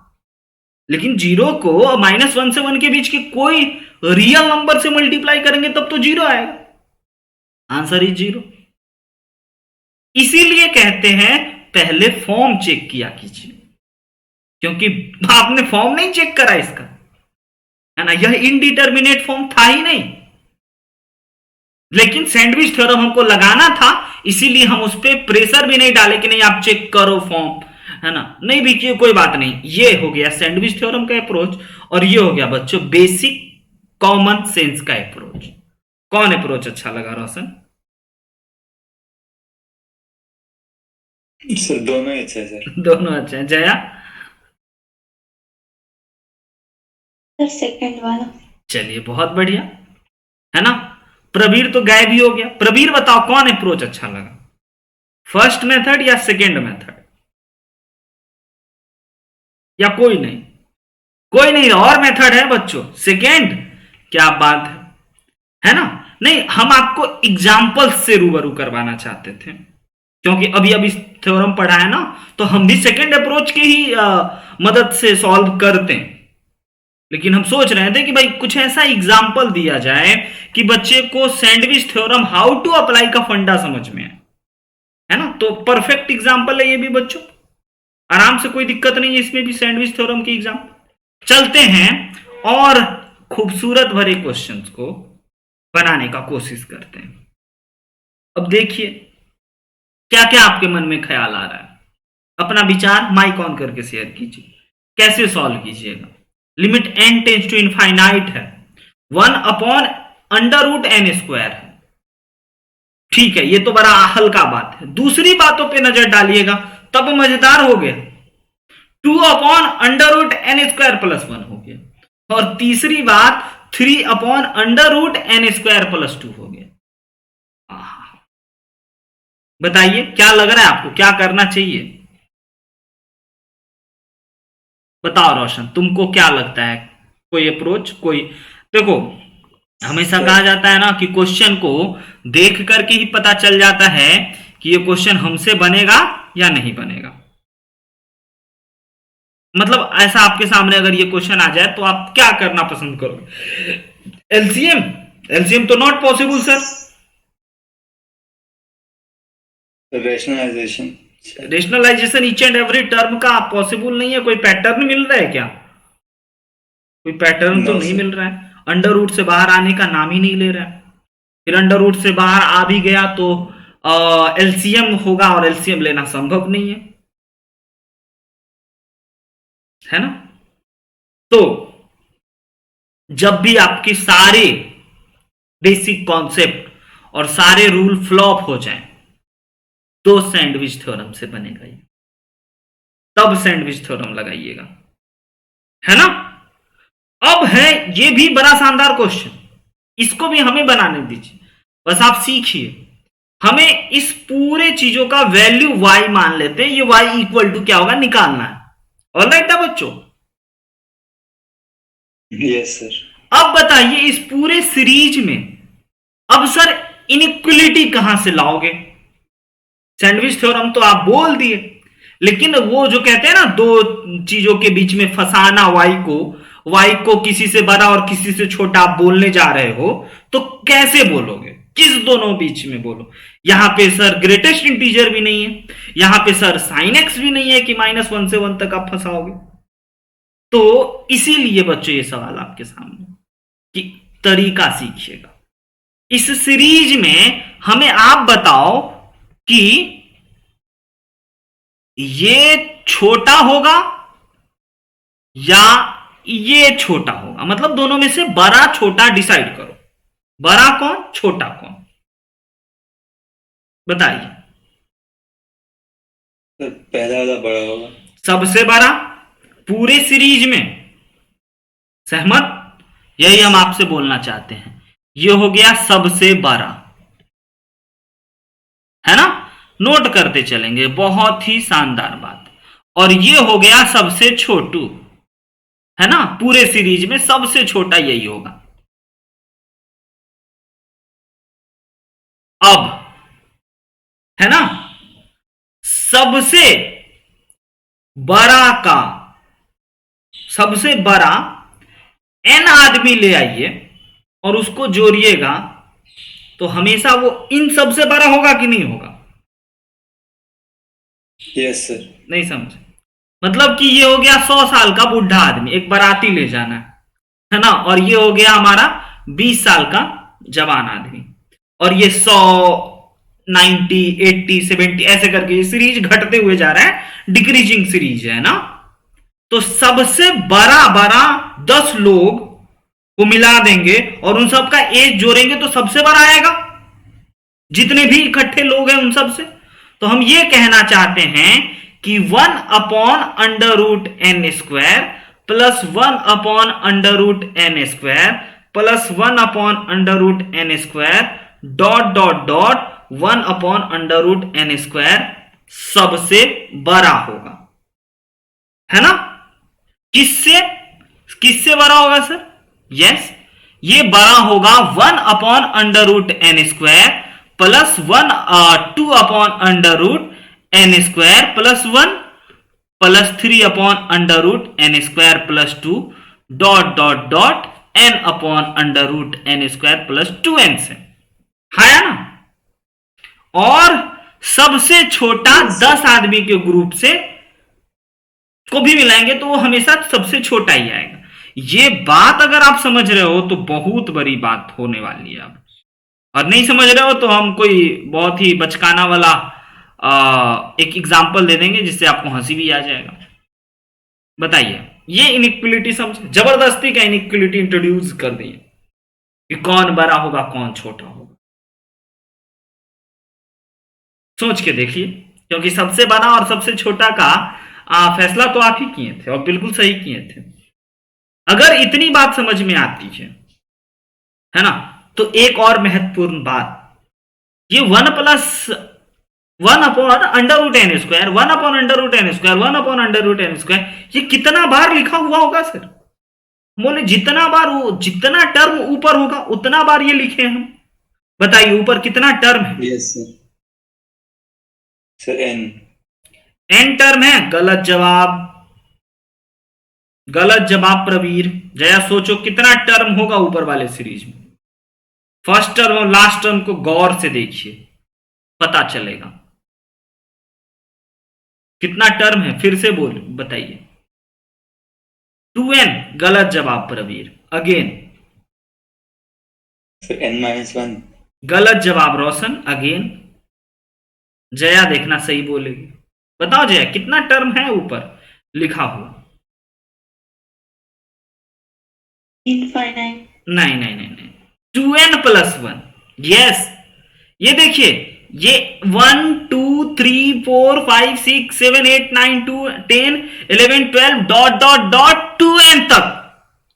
लेकिन 0 को -1 से 1 के बीच के कोई रियल नंबर से मल्टीप्लाई करेंगे तब तो 0 आएगा। Answer is 0। इसीलिए कहते हैं पहले फॉर्म चेक किया कीजिए, क्योंकि आपने फॉर्म नहीं चेक करा इसका, है ना। यह इनडिटरमिनेट फॉर्म था ही नहीं, लेकिन सैंडविच थ्योरम हमको लगाना था, इसीलिए हम उस पर प्रेशर भी नहीं डाले कि नहीं आप चेक करो फॉर्म, है ना। नहीं भी किए कोई बात नहीं। ये हो गया सैंडविच थ्योरम का अप्रोच, और ये हो गया बच्चों बेसिक कॉमन सेंस का अप्रोच। कौन अप्रोच अच्छा लगा रोशन? सर दोनों ही अच्छे हैं सर। दोनों अच्छे हैं। जया? सर सेकंड वाला। चलिए बहुत बढ़िया, है ना। प्रवीर तो गायब ही हो गया। प्रवीर बताओ कौन अप्रोच अच्छा लगा, फर्स्ट मेथड या सेकेंड मेथड, या कोई नहीं? कोई नहीं, और मेथड है बच्चों, सेकेंड। क्या बात है ना। नहीं, हम आपको एग्जाम्पल से रूबरू करवाना चाहते थे, क्योंकि अभी अभी थ्योरम पढ़ा है ना, तो हम भी सेकेंड अप्रोच की ही मदद से सॉल्व करते हैं। लेकिन हम सोच रहे थे कि भाई कुछ ऐसा एग्जाम्पल दिया जाए कि बच्चे को sandwich theorem how to apply का फंडा समझ में है ना। तो परफेक्ट एग्जाम्पल है ये भी बच्चों, आराम से, कोई दिक्कत नहीं है इसमें भी सैंडविच थ्योरम की एग्जाम। चलते हैं और खूबसूरत भरे क्वेश्चंस को बनाने का कोशिश करते हैं। अब देखिए क्या क्या आपके मन में ख्याल आ रहा है, अपना विचार माइक ऑन करके शेयर कीजिए। कैसे सॉल्व कीजिएगा? Limit n tends to infinite है, 1/√n² है। ठीक है, ये तो बड़ा हल्का बात है। दूसरी बातों पे नजर डालिएगा तब मजेदार हो गया, 2/√n² + 1 हो गया, और तीसरी बात 3/√n² + 2 हो गया। बताइए क्या लग रहा है आपको, क्या करना चाहिए? बताओ रोशन, तुमको क्या लगता है? कोई अप्रोच, कोई? देखो हमेशा कहा जाता है ना कि क्वेश्चन को देख करके ही पता चल जाता है कि ये क्वेश्चन हमसे बनेगा या नहीं बनेगा। मतलब ऐसा आपके सामने अगर ये क्वेश्चन आ जाए तो आप क्या करना पसंद करोगे? एलसीएम? एलसीएम तो not possible sir. Rationalization each and every term का पॉसिबल नहीं है। कोई पैटर्न मिल रहा है क्या? कोई पैटर्न तो नहीं मिल रहा है। अंडर रूट से बाहर आने का नाम ही नहीं ले रहा है। फिर अंडर रूट से बाहर आ भी गया तो एलसीएम होगा, और एलसीएम लेना संभव नहीं है ना। तो जब भी आपके सारे बेसिक कॉन्सेप्ट और सारे रूल फ्लॉप हो जाएं तो सैंडविच थ्योरम से बनेगा ये, तब सैंडविच थ्योरम लगाइएगा, है ना। अब है ये भी बड़ा शानदार क्वेश्चन, इसको भी हमें बनाने दीजिए, बस आप सीखिए। हमें इस पूरे चीजों का वैल्यू y मान लेते हैं, ये y इक्वल टू क्या होगा निकालना है। ऑलराइट है बच्चों? Yes sir. अब बताइए इस पूरे सीरीज में अब सर इनइक्वलिटी कहां से लाओगे? सैंडविच थ्योरम तो आप बोल दिए, लेकिन वो जो कहते हैं ना दो चीजों के बीच में फंसाना, y को किसी से बड़ा और किसी से छोटा आप बोलने जा रहे हो, तो कैसे बोलोगे? किस दोनों बीच में बोलो। यहां पे सर ग्रेटेस्ट इंटीजर भी नहीं है, यहां पे सर साइन एक्स भी नहीं है कि -1 से 1 तक आप फंसाओगे। तो इसीलिए बच्चों ये सवाल आपके सामने कि तरीका सीखिएगा। इस सीरीज में हमें आप बताओ कि ये छोटा होगा या ये छोटा होगा, मतलब दोनों में से बड़ा छोटा डिसाइड करो। बड़ा कौन, छोटा कौन, बताइए। सर पहला वाला बड़ा होगा। सबसे बड़ा पूरे सीरीज में, सहमत? यही हम आपसे बोलना चाहते हैं। ये हो गया सबसे बड़ा, है ना, नोट करते चलेंगे, बहुत ही शानदार बात। और ये हो गया सबसे छोटू, है ना, पूरे सीरीज में सबसे छोटा यही होगा। अब है ना, सबसे बड़ा का, सबसे बड़ा n आदमी ले आइए और उसको जोड़िएगा तो हमेशा वो इन सबसे बड़ा होगा कि नहीं होगा? Yes sir. नहीं समझे? मतलब कि ये हो गया 100 साल का बुढ़ा आदमी, एक बाराती ले जाना है ना, और ये हो गया हमारा 20 साल का जवान आदमी, और ये 100, 90, 80, 70 ऐसे करके ये सीरीज घटते हुए जा रहा है, डिक्रीजिंग सीरीज है ना। तो सबसे बड़ा बड़ा 10 लोग को मिला देंगे और उन सब का एज जोड़ेंगे तो सबसे बड़ा आएगा, जितने भी इकट्ठे लोग हैं उन सब से। तो हम ये कहना चाहते हैं कि 1/√n² plus 1/√n² plus 1/√n² dot dot dot 1/√n² सबसे बड़ा होगा, है ना। किससे किससे बड़ा होगा सर? यस, ये बड़ा होगा 1/√n² plus 2/√n² plus 1 plus 3/√n² plus 2 dot dot dot n/√n² plus 2n से, है ना। और सबसे छोटा 10 आदमी के ग्रुप से को भी मिलाएंगे तो वो हमेशा सबसे छोटा ही आएगा। ये बात अगर आप समझ रहे हो तो बहुत बड़ी बात होने वाली है अब, और नहीं समझ रहे हो तो हम कोई बहुत ही बचकाना वाला एक एग्जाम्पल दे देंगे जिससे आपको हंसी भी आ जाएगा। बताइए, ये इनइक्वलिटी समझ, जबरदस्ती का इनइक्वलिटी इंट्रोड्यूस कर दिए कि कौन बड़ा होगा कौन छोटा होगा। सोच के देखिए, क्योंकि सबसे बड़ा और सबसे छोटा का फैसला तो आप ही किए थे और बिल्कुल सही किए थे। अगर इतनी बात समझ में आती है ना, तो एक और महत्वपूर्ण बात, ये 1 प्लस 1/√n², 1/√n², 1/√n², ये कितना बार लिखा हुआ होगा सर? बोले जितना बार वो, जितना टर्म ऊपर होगा उतना बार ये लिखे हम। बताइए ऊपर कितना टर्म है? Yes sir. Sir n term है। गलत जवाब, गलत जवाब प्रवीर। जया सोचो कितना टर्म होगा ऊपर वाले सीरीज में। फर्स्ट टर्म और लास्ट टर्म को गौर से देखिए, पता चलेगा कितना टर्म है। फिर से बोल बताइए। 2n, गलत जवाब प्रवीर। Again sir n-1। गलत जवाब रोशन। अगेन जया देखना सही बोलेगी। बताओ जया कितना टर्म है ऊपर लिखा हुआ? इनफाइनाइट। नहीं नहीं नहीं नहीं, 2n प्लस 1। यस, ये देखिए, ये 1 2 3 4 5 6 7 8 9 10 11 12 डॉट डॉट डॉट 2n तक।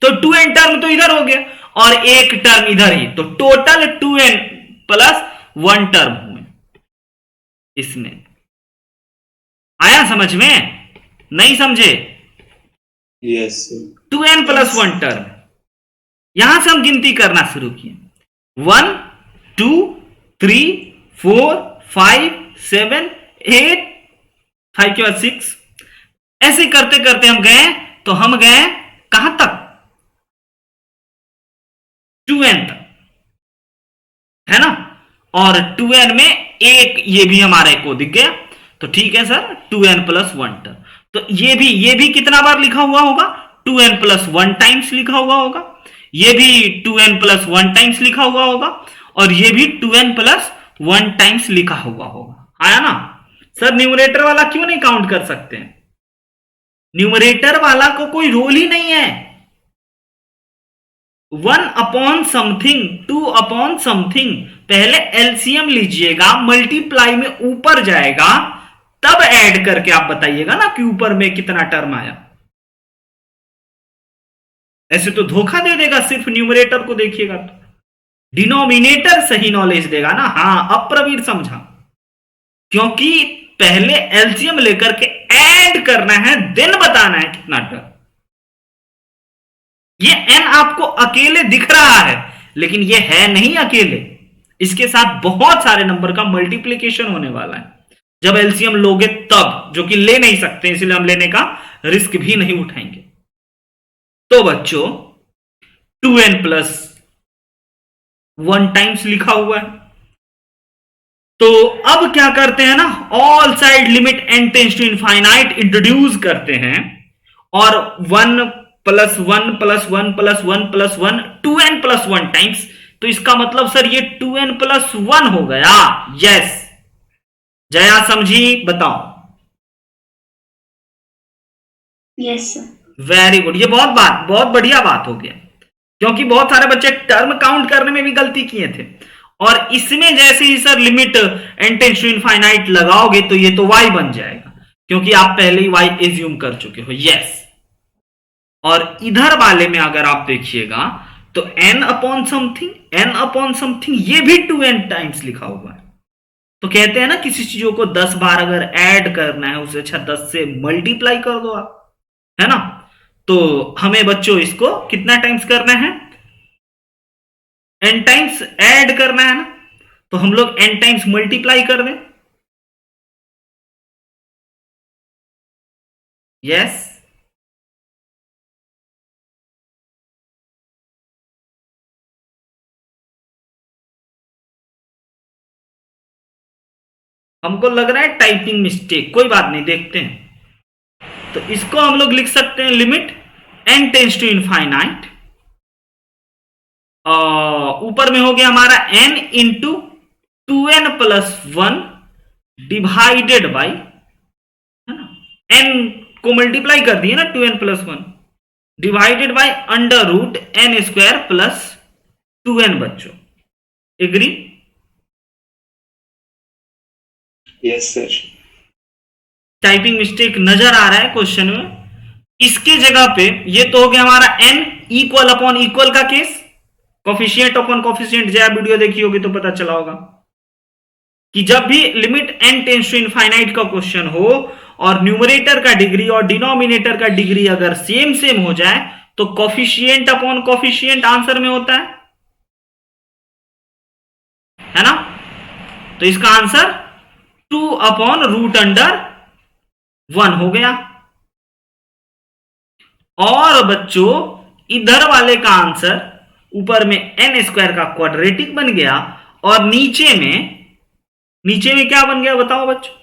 तो 2n टर्म तो इधर हो गया और एक टर्म इधर ही, तो टोटल 2n प्लस 1 टर्म हुए इसमें। आया समझ में? नहीं समझे? Yes sir. 2n plus 1 term. यहां से हम गिनती करना शुरू किए, 1 2 3 4 5 7 8, 5 के बाद 6, ऐसे करते करते हम गए, तो हम गए कहां तक? 2n तक, है ना। और 2n में एक ये भी हमारे को दिख गया, तो ठीक है सर 2n प्लस 1 टर्म। तो ये भी कितना बार लिखा हुआ होगा, 2n प्लस 1 टाइम्स लिखा हुआ होगा, ये भी 2n प्लस 1 टाइम्स लिखा हुआ होगा, और ये भी 2n प्लस 1 टाइम्स लिखा हुआ होगा। आया ना सर? न्यूमरेटर वाला क्यों नहीं काउंट कर सकते हैं? न्यूमरेटर वाला को कोई रोल ही नहीं है। 1 अपॉन समथिंग, 2 अपॉन समथिंग, पहले एलसीएम लीजिएगा, मल्टीप्लाई में ऊपर जाएगा, तब ऐड करके आप बताइएगा ना कि ऊपर में कितना टर्म आया। ऐसे तो धोखा दे देगा, सिर्फ न्यूमरेटर को देखिएगा तो। डिनोमिनेटर सही नॉलेज देगा ना। हाँ, अब प्रवीर समझा, क्योंकि पहले एलसीएम लेकर के ऐड करना है, देन बताना है कितना टर्म। ये n आपको अकेले दिख रहा है, लेकिन ये है नहीं अकेले, इसके साथ बहुत सारे नंबर का मल्टीप्लीकेशन होने वाला है जब एलसीएम लोगे तब, जो कि ले नहीं सकते, इसलिए हम लेने का रिस्क भी नहीं उठाएंगे। तो बच्चों 2n प्लस 1 टाइम्स लिखा हुआ है, तो अब क्या करते हैं ना, all side limit n tends to infinite introduce करते हैं, और 1 plus 1 plus 1 plus 1 plus 1 2n plus 1 times. तो इसका मतलब सर ये 2n प्लस 1 हो गया। यस, जया समझी? बताओ। Yes sir. वेरी गुड, ये बहुत बढ़िया बात हो गया, क्योंकि बहुत सारे बच्चे टर्म काउंट करने में भी गलती किए थे, और इसमें जैसे ही sir limit n tends to infinite लगाओगे तो ये तो y बन जाएगा, क्योंकि आप पहले ही y एज्यूम कर चुके हो। यस, और इधर वाले में अगर आप देखिएगा तो n अपॉन समथिंग ये भी 2n टाइम्स लिखा हुआ है। तो कहते हैं ना, किसी चीजों को 10 बार अगर ऐड करना है, उसे अच्छा 10 से मल्टीप्लाई कर दो आप, है ना? तो हमें बच्चों इसको कितना टाइम्स करना है, n टाइम्स ऐड करना है ना, तो हम लोग n टाइम्स मल्टीप्लाई कर दें। यस, हमको लग रहा है टाइपिंग मिस्टेक, कोई बात नहीं, देखते हैं। तो इसको हम लोग लिख सकते हैं limit n tends to infinite, ऊपर में हो गया हमारा n into 2n plus 1 divided by, है ना, n को मल्टीप्लाई कर दिए ना 2n plus 1, divided by under root n square plus 2n। बच्चों agree? Yes sir. Typing mistake नजर आ रहा है क्वेश्चन में? इसके जगह पे ये तो हो गया हमारा n इक्वल अपॉन इक्वल का केस, कोफिशिएंट अपॉन कोफिशिएंट, जब वीडियो देखी होगी तो पता चला होगा कि जब भी limit n tends to infinite का क्वेश्चन हो और न्यूमरेटर का डिग्री और डिनोमिनेटर का डिग्री अगर सेम हो जाए, तो कोफिशिएंट अपॉन कोफिशिएंट आंसर में होता है ना? तो इसका आंसर 2 अपॉन रूट अंडर 1 हो गया। और बच्चों इधर वाले का आंसर ऊपर में n स्क्वायर का क्वाड्रेटिक बन गया, और नीचे में क्या बन गया बताओ बच्चों?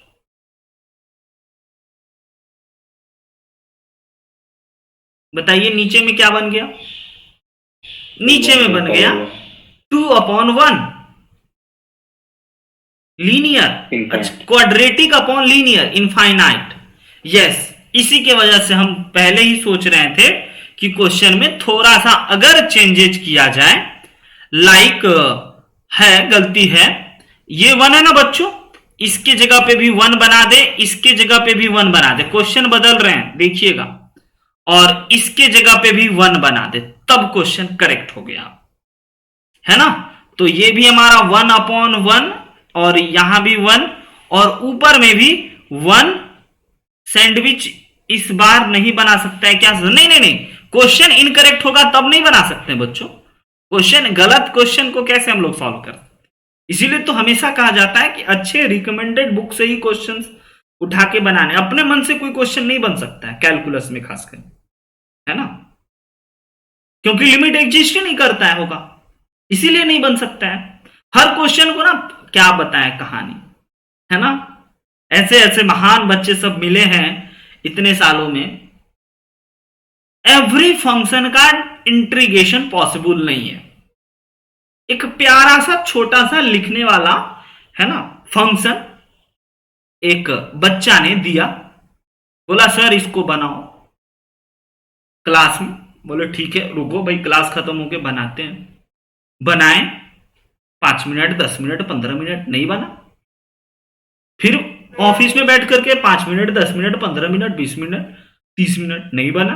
बताइए, नीचे में क्या बन गया? नीचे में बन गया 2 अपॉन 1 लीनियर, अच्छा quadratic upon linear infinite. Yes, इसी के वजह से हम पहले ही सोच रहे थे कि क्वेश्चन में थोड़ा सा अगर चेंजेज किया जाए, लाइक है गलती है, ये 1 है ना बच्चों, इसके जगह पे भी 1 बना दे, इसके जगह पे भी 1 बना दे, क्वेश्चन बदल रहे हैं देखिएगा, और इसके जगह पे भी 1 बना दे, तब क्वेश्चन करेक्ट हो गया, है ना? तो ये भी हमारा 1 अपॉन 1, और यहां भी 1, और ऊपर में भी 1। सैंडविच इस बार नहीं बना सकता है क्या? नहीं, क्वेश्चन इनकरेक्ट होगा तब नहीं बना सकते बच्चों। क्वेश्चन गलत क्वेश्चन को कैसे हम लोग सॉल्व कर सकते? इसीलिए तो हमेशा कहा जाता है कि अच्छे रिकमेंडेड बुक से ही क्वेश्चंस उठा के बनाने, अपने मन से कोई क्वेश्चन नहीं बन सकता है कैलकुलस में खासकर, है ना? क्योंकि लिमिट एग्जिस्ट ही नहीं करता है, होगा इसीलिए नहीं बन सकता है। हर क्वेश्चन को ना क्या बताएं कहानी, है ना। ऐसे ऐसे महान बच्चे सब मिले हैं इतने सालों में। एवरी फंक्शन का इंट्रीगेशन पॉसिबल नहीं है। एक प्यारा सा छोटा सा लिखने वाला, है ना, फंक्शन एक बच्चा ने दिया, बोला सर इसको बनाओ क्लास में। बोले ठीक है रुको भाई, क्लास खत्म होके बनाते हैं। बनाए, 5 मिनट 10 मिनट 15 मिनट, नहीं बना। फिर ऑफिस में बैठ करके 5 minute 10 minute 15 minute 20 minute 30 minute, नहीं बना।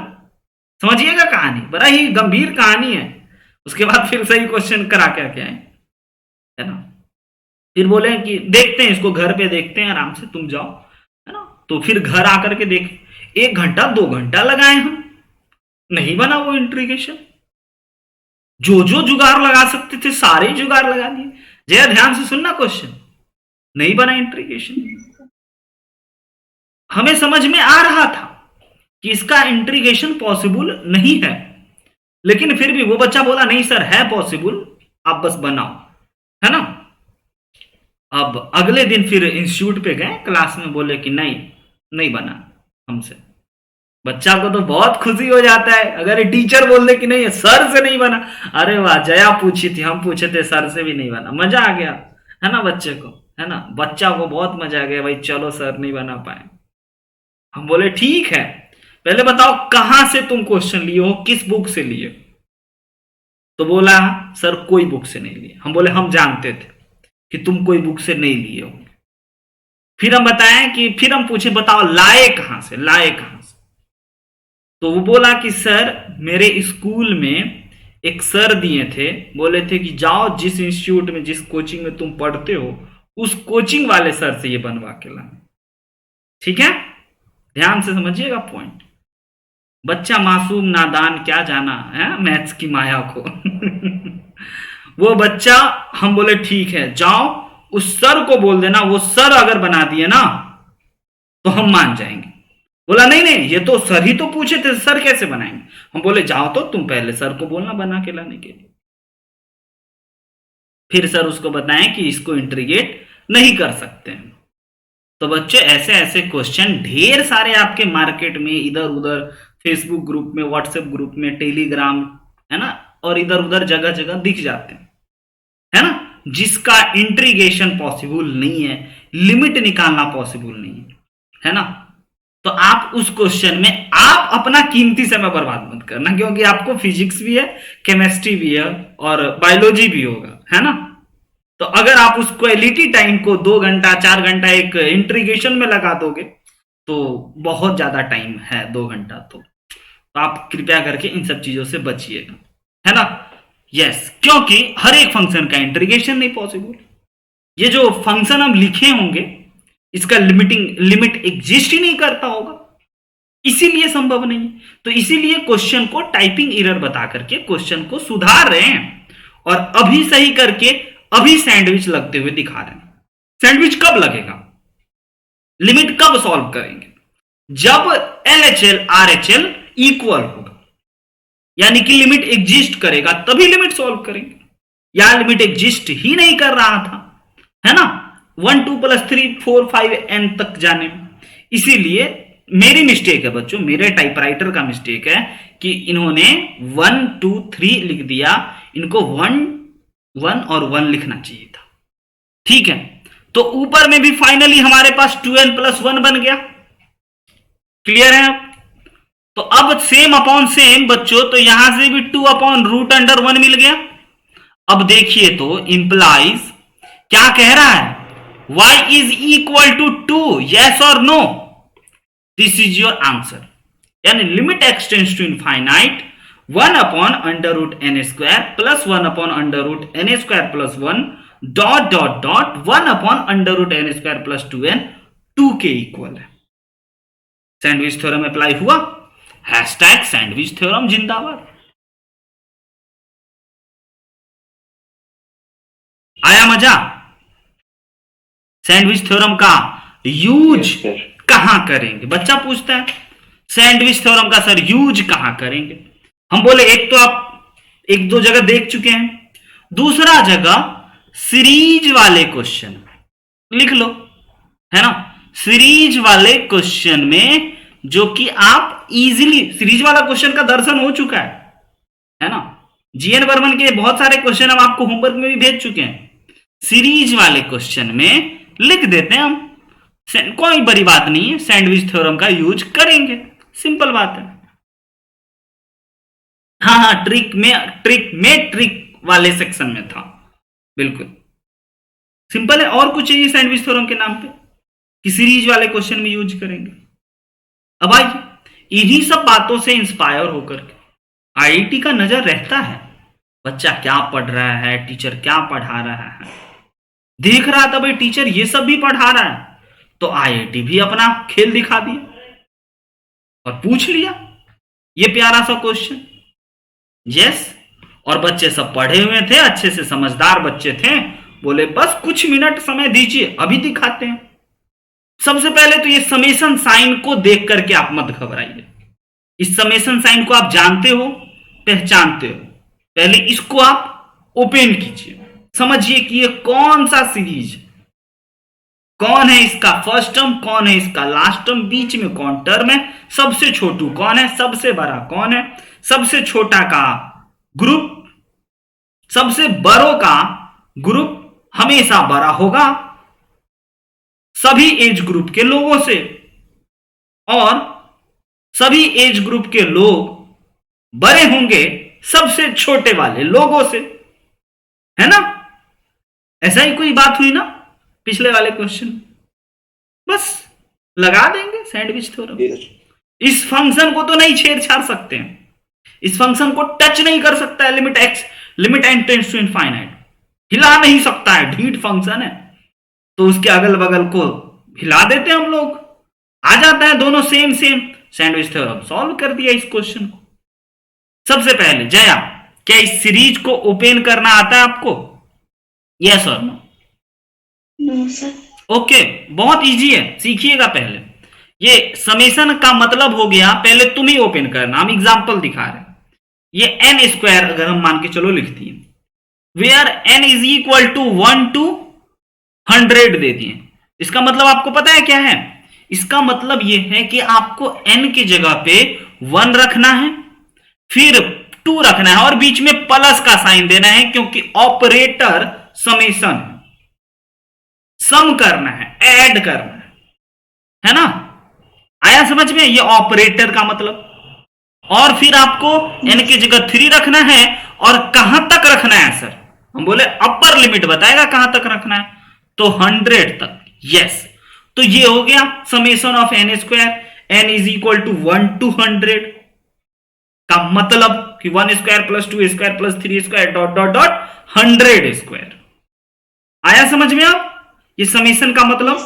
समझिएगा कहानी, बड़ा ही गंभीर कहानी है। उसके बाद फिर सही क्वेश्चन करा के आए, है ना। फिर बोले कि देखते हैं इसको, घर पे देखते हैं आराम से, तुम जाओ, है ना। तो फिर घर आकर के देख, 1 घंटा 2 घंटा लगाए हम, नहीं बना वो इंट्रीगेशन। जो जो जुगाड़ लगा सकते थे सारे जुगाड़ लगा दिए। जया ध्यान से सुनना क्वेश्चन, नहीं बना इंट्रीगेशन। हमें समझ में आ रहा था कि इसका इंट्रीगेशन पॉसिबल नहीं है, लेकिन फिर भी वो बच्चा बोला नहीं सर है पॉसिबल, आप बस बनाओ, है ना। अब अगले दिन फिर इंस्टीट्यूट पे गए, क्लास में बोले कि नहीं बना हमसे। बच्चा को तो बहुत खुशी हो जाता है अगर टीचर बोल दे कि नहीं सर से नहीं बना। अरे वाह, जया पूछी थी, हम पूछे थे, सर से भी नहीं बना, मजा आ गया, है ना बच्चे को, है ना। बच्चा को बहुत मजा आ गया, भाई चलो सर नहीं बना पाए। हम बोले ठीक है, पहले बताओ कहां से तुम क्वेश्चन लिए हो, किस बुक से लिए। तो बोला सर कोई बुक से नहीं लिए। हम बोले हम जानते थे कि तुम कोई बुक से नहीं लिए हो। फिर हम बताएं कि, फिर हम पूछे बताओ लाए कहां से। तो वो बोला कि सर मेरे स्कूल में एक सर दिए थे, बोले थे कि जाओ जिस इंस्टीट्यूट में जिस कोचिंग में तुम पढ़ते हो उस कोचिंग वाले सर से ये बनवा के लाना। ठीक है, ध्यान से समझिएगा पॉइंट। बच्चा मासूम नादान, क्या जाना है मैथ्स की माया को। वो बच्चा, हम बोले ठीक है जाओ उस सर को बोल देना, वो सर अगर बना दिए ना तो हम मान जाएंगे। बोला नहीं ये तो सर ही तो पूछे थे, सर कैसे बनाएंगे। हम बोले जाओ तो तुम पहले सर को बोलना बना के लाने के लिए। फिर सर उसको बताएं कि इसको इंट्रीगेट नहीं कर सकते हैं। तो बच्चे ऐसे ऐसे क्वेश्चन ढेर सारे आपके मार्केट में इधर उधर, फेसबुक ग्रुप में, व्हाट्सएप ग्रुप में, टेलीग्राम, है ना, और इधर उधर जगह जगह दिख जाते हैं, है ना, जिसका इंट्रीगेशन पॉसिबल नहीं है, लिमिट निकालना पॉसिबल नहीं है ना। तो आप उस क्वेश्चन में आप अपना कीमती समय बर्बाद मत करना, क्योंकि आपको फिजिक्स भी है, केमिस्ट्री भी है और बायोलॉजी भी होगा, है ना। तो अगर आप उस क्वालिटी टाइम को 2 घंटा 4 घंटा एक इंट्रीगेशन में लगा दोगे तो बहुत ज्यादा टाइम है, 2 घंटा। तो आप कृपया करके इन सब चीजों से बचिएगा, है ना। यस, क्योंकि हर एक फंक्शन का इंट्रीगेशन नहीं पॉसिबल। ये जो फंक्शन हम लिखे होंगे इसका लिमिट एग्जिस्ट ही नहीं करता होगा, इसीलिए संभव नहीं। तो इसीलिए क्वेश्चन को टाइपिंग एरर बता करके क्वेश्चन को सुधार रहे हैं और अभी सही करके अभी सैंडविच लगते हुए दिखा रहे हैं। सैंडविच कब लगेगा, लिमिट कब सॉल्व करेंगे, जब LHL RHL इक्वल होगा, यानी कि लिमिट एग्जिस्ट करेगा तभी लिमिट सॉल्व करेंगे। या लिमिट एग्जिस्ट ही नहीं कर रहा था, है ना, 1 2 + 3 4 5 n तक जाने में। इसीलिए मेरी मिस्टेक है बच्चों, मेरे टाइपराइटर का मिस्टेक है कि इन्होंने 1 2 3 लिख दिया, इनको 1 1 और 1 लिखना चाहिए था। ठीक है, तो ऊपर में भी फाइनली हमारे पास 2n + 1 बन गया। क्लियर है। तो अब सेम अपॉन सेम बच्चों, तो यहां से भी 2/√1 मिल गया। अब देखिए तो इंप्लाइज क्या कह रहा है, y = 2, yes or no, this is your answer। यानी limit x tends to infinite 1/√n² + 1/√n² + 1 ... 1/√n² + 2n 2 के इक्वल है। सैंडविच थ्योरम अप्लाई हुआ, #सैंडविच थ्योरम जिंदाबाद। आया मजा। सैंडविच थ्योरम का यूज कहां करेंगे, बच्चा पूछता है सैंडविच थ्योरम का सर यूज कहां करेंगे। हम बोले एक तो आप 1-2 जगह देख चुके हैं, दूसरा जगह सीरीज वाले क्वेश्चन लिख लो, है ना। सीरीज वाले क्वेश्चन में जो कि आप इजीली, सीरीज वाला क्वेश्चन का दर्शन हो चुका है ना। जीएन वर्मन के बहुत सारे क्वेश्चन हम आपको होमवर्क में भी भेज चुके हैं। सीरीज वाले क्वेश्चन में लिख देते हैं हम, कोई बड़ी बात नहीं है, सैंडविच थ्योरम का यूज करेंगे, सिंपल बात है। हाँ, ट्रिक वाले सेक्शन में था, बिल्कुल सिंपल है। और कुछ चाहिए सैंडविच थ्योरम के नाम पे कि सीरीज वाले क्वेश्चन में यूज करेंगे। अब आइए इन्हीं सब बातों से इंस्पायर होकर के आईआईटी का नजर रहता है, बच्चा क्या पढ़ रहा है, टीचर क्या पढ़ा रहा है। देख रहा था भाई टीचर ये सब भी पढ़ा रहा है, तो आईआईटी भी अपना खेल दिखा दिया और पूछ लिया ये प्यारा सा क्वेश्चन। यस, और बच्चे सब पढ़े हुए थे, अच्छे से समझदार बच्चे थे, बोले बस कुछ मिनट समय दीजिए, अभी दिखाते हैं। सबसे पहले तो ये समेशन साइन को देख करके आप मत घबराइए। इस समेशन साइन को आप जानते हो, पहचानते हो, पहले इसको आप ओपन कीजिए, समझिए कि ये कौन सा सीरीज, कौन है इसका फर्स्ट टर्म, कौन है इसका लास्ट टर्म, बीच में कौन टर्म है, सबसे छोटू कौन है, सबसे बड़ा कौन है, सबसे छोटा का ग्रुप, सबसे बड़ों का ग्रुप हमेशा बड़ा होगा सभी एज ग्रुप के लोगों से, और सभी एज ग्रुप के लोग बड़े होंगे सबसे छोटे वाले लोगों से, है ना। ऐसा ही कोई बात हुई ना पिछले वाले क्वेश्चन, बस लगा देंगे सैंडविच थ्योरम। इस फंक्शन को तो नहीं छेड़छाड़ सकते हैं, इस फंक्शन को टच नहीं कर सकता है limit N tends to infinite, हिला नहीं सकता है, ढीठ फंक्शन है, तो उसके अगल बगल को हिला देते हैं हम लोग, आ जाता है दोनों सेम सैंडविच थ्योरम। सॉल्व कर दिया इस क्वेश्चन को। सबसे पहले जया, क्या इस सीरीज को ओपन करना आता है आपको? यस और नो? No sir. ओके, बहुत इजी है, सीखिएगा पहले। ये समेशन का मतलब हो गया, पहले तुम ही ओपन करना, हम एग्जांपल दिखा रहे हैं। ये एन स्क्वायर अगर हम मान के चलो लिखती है, where N is equal to 1 to 100 दे दिए। इसका मतलब आपको पता है क्या है? इसका मतलब यह है कि आपको n की जगह पे 1 रखना है, फिर 2 रखना है और बीच में प्लस का साइन देना है, क्योंकि ऑपरेटर समेशन है, सम करना है, ऐड करना है ना। आया समझ में ये ऑपरेटर का मतलब? और फिर आपको n की जगह 3 रखना है, और कहां तक रखना है सर? हम बोले अपर लिमिट बताएगा कहां तक रखना है, तो 100 तक। यस, तो ये हो गया summation of n square, n is equal to 1 to 100 का मतलब कि 1 square plus 2 square plus 3 square dot dot dot 100 square. आया समझ में आप ये समेशन का मतलब?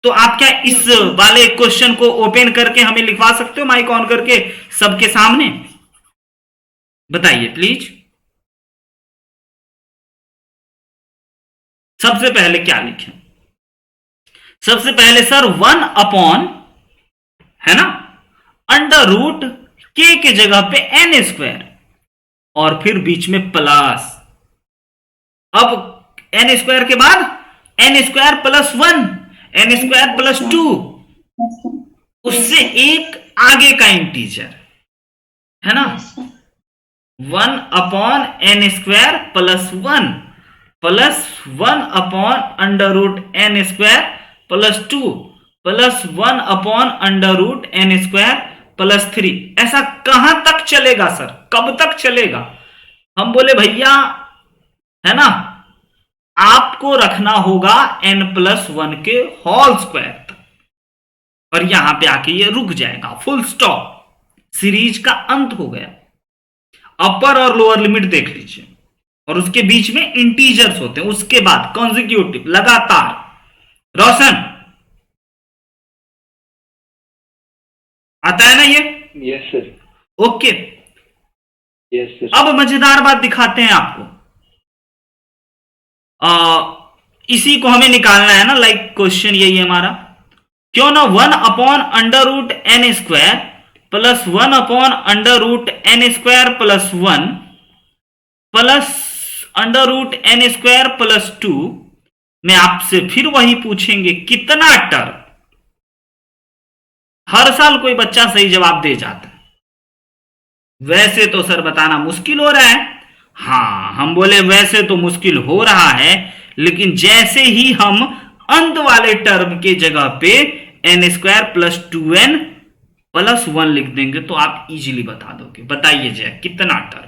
तो आप क्या इस वाले क्वेश्चन को ओपन करके हमें लिखवा सकते हो माइक ऑन करके सबके सामने? बताइए प्लीज। सबसे पहले क्या लिखें? सबसे पहले सर 1 अपॉन, है ना, अंडर रूट के के जगह पे n स्क्वायर और फिर बीच में प्लस। अब n स्क्वायर के बाद n square plus 1, n square plus 2, उससे एक आगे का इंटीजर, है ना। 1 upon n square plus 1 plus 1 upon under root n square plus 2 plus 1 upon under root n square plus 3। ऐसा कहां तक चलेगा सर? कब तक चलेगा? हम बोले भैया, है ना, आपको रखना होगा n+1 के होल स्क्वायर तक, और यहां पे आके ये रुक जाएगा, फुल स्टॉप, सीरीज का अंत हो गया। अपर और लोअर लिमिट देख लीजिए, और उसके बीच में इंटीजर्स होते हैं, उसके बाद कॉन्जिक्यूटिव, लगातार। रोशन आता है ना ये? Yes sir. Okay, yes sir. अब मजेदार बात दिखाते हैं आपको। इसी को हमें निकालना है ना, लाइक क्वेश्चन यही है हमारा, क्यों ना 1 upon under root n square plus 1 upon under root n square plus 1 plus under root N square plus 2 में आपसे फिर वही पूछेंगे कितना टर्म। हर साल कोई बच्चा सही जवाब दे जाता है। वैसे तो सर बताना मुश्किल हो रहा है। हाँ, हम बोले वैसे तो मुश्किल हो रहा है, लेकिन जैसे ही हम अंत वाले टर्म के जगह पे N square plus 2n plus 1 लिख देंगे तो आप इजीली बता दोगे। बताइए जय, कितना टर्म?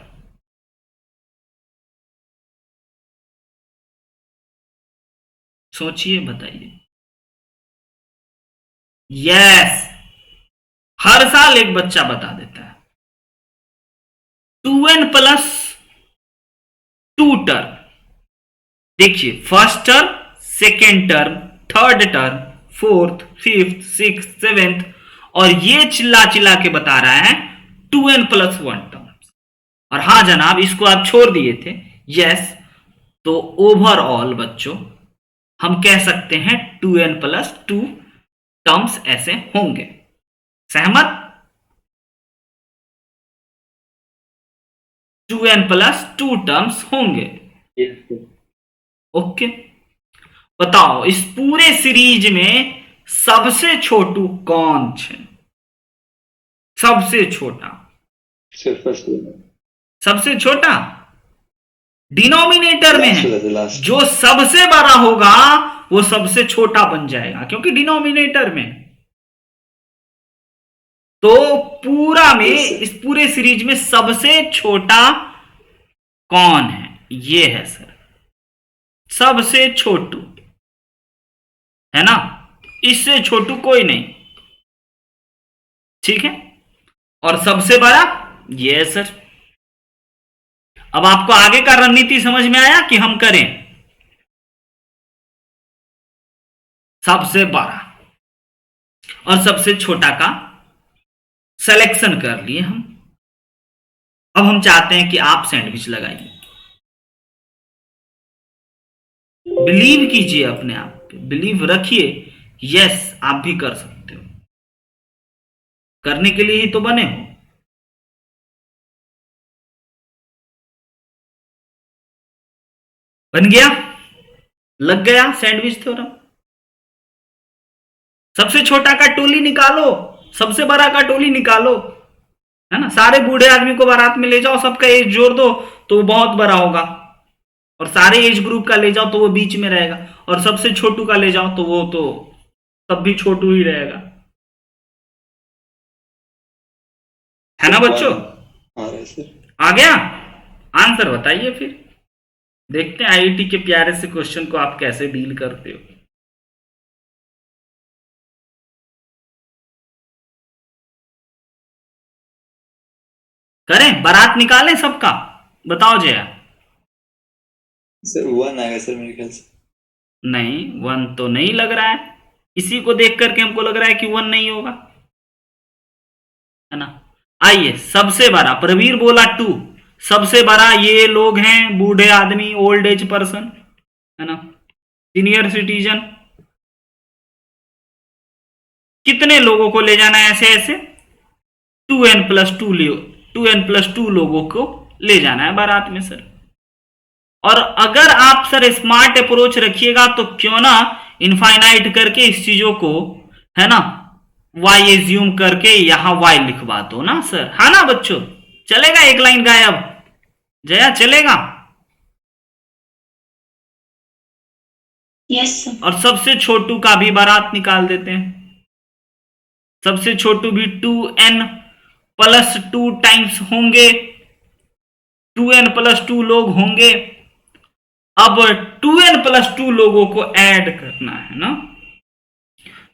सोचिए, बताइए। यस, हर साल एक बच्चा बता देता है। 2n plus 2 term. देखिए, first term, second term, third term, fourth, fifth, six, seventh, और ये चिल्ला चिल्ला के बता रहा है 2n प्लस 1 टर्म। और हां जनाब, इसको आप छोड़ दिए थे। यस, तो ओवरऑल बच्चों हम कह सकते हैं 2n प्लस 2 टर्म्स ऐसे होंगे। सहमत? 2n प्लस 2 टर्म्स होंगे। ओके, बताओ इस पूरे सीरीज में सबसे छोटू कौन है? सबसे छोटा, सबसे छोटा डिनोमिनेटर में है। जो सबसे बड़ा होगा वो सबसे छोटा बन जाएगा, क्योंकि डिनोमिनेटर में। तो पूरा में, इस पूरे सीरीज में सबसे छोटा कौन है? ये है सर, सबसे छोटू, है ना? इससे छोटू कोई नहीं, ठीक है? और सबसे बड़ा ये सर। अब आपको आगे का रणनीति समझ में आया कि हम करें सबसे बड़ा और सबसे छोटा का सिलेक्शन कर लिए हम। अब हम चाहते हैं कि आप सैंडविच लगाइए। बिलीव कीजिए अपने आप पे, बिलीव रखिए। यस, आप भी कर सकते हो। करने के लिए ही तो बने हो। बन गया? लग गया सैंडविच थ्योरम? सबसे छोटा का टोली निकालो, सबसे बड़ा का टोली निकालो, है ना? सारे बूढ़े आदमी को बारात में ले जाओ, सबका एज जोड़ दो तो वो बहुत बड़ा होगा, और सारे एज ग्रुप का ले जाओ तो वो बीच में रहेगा, और सबसे छोटू का ले जाओ तो वो तो तब भी छोटू ही रहेगा, है ना बच्चों? आ गया आंसर? बताइए फिर, देखते हैं आईआईटी के प्यारे से क्वेश्चन को आप कैसे डील करते हो। करें, बारात निकालें सबका? बताओ जया। सर 1 आएगा सर मेरे ख्याल से। नहीं, 1 तो नहीं लग रहा है। इसी को देख करके हमको लग रहा है कि 1 नहीं होगा, है ना? आइए, सबसे बड़ा, प्रवीर बोला 2। सबसे बड़ा ये लोग हैं, बूढ़े आदमी, ओल्ड एज पर्सन, है ना, सीनियर सिटीजन। कितने लोगों को ले जाना है ऐसे ऐसे? 2n प्लस 2 2n प्लस 2 लोगों को ले जाना है बारात में सर। और अगर आप सर स्मार्ट अप्रोच रखिएगा तो क्यों ना इनफाइनाइट करके इस चीजों को, है ना, y एज्यूम करके यहां y लिखवा दो ना सर, है ना बच्चों? चलेगा? एक लाइन गायब जया, चलेगा? Yes sir. और सबसे छोटू का भी बारात निकाल देते हैं। सबसे छोटू भी 2n प्लस 2 टाइम्स होंगे, 2n प्लस 2 लोग होंगे। अब 2n प्लस 2 लोगों को ऐड करना है ना,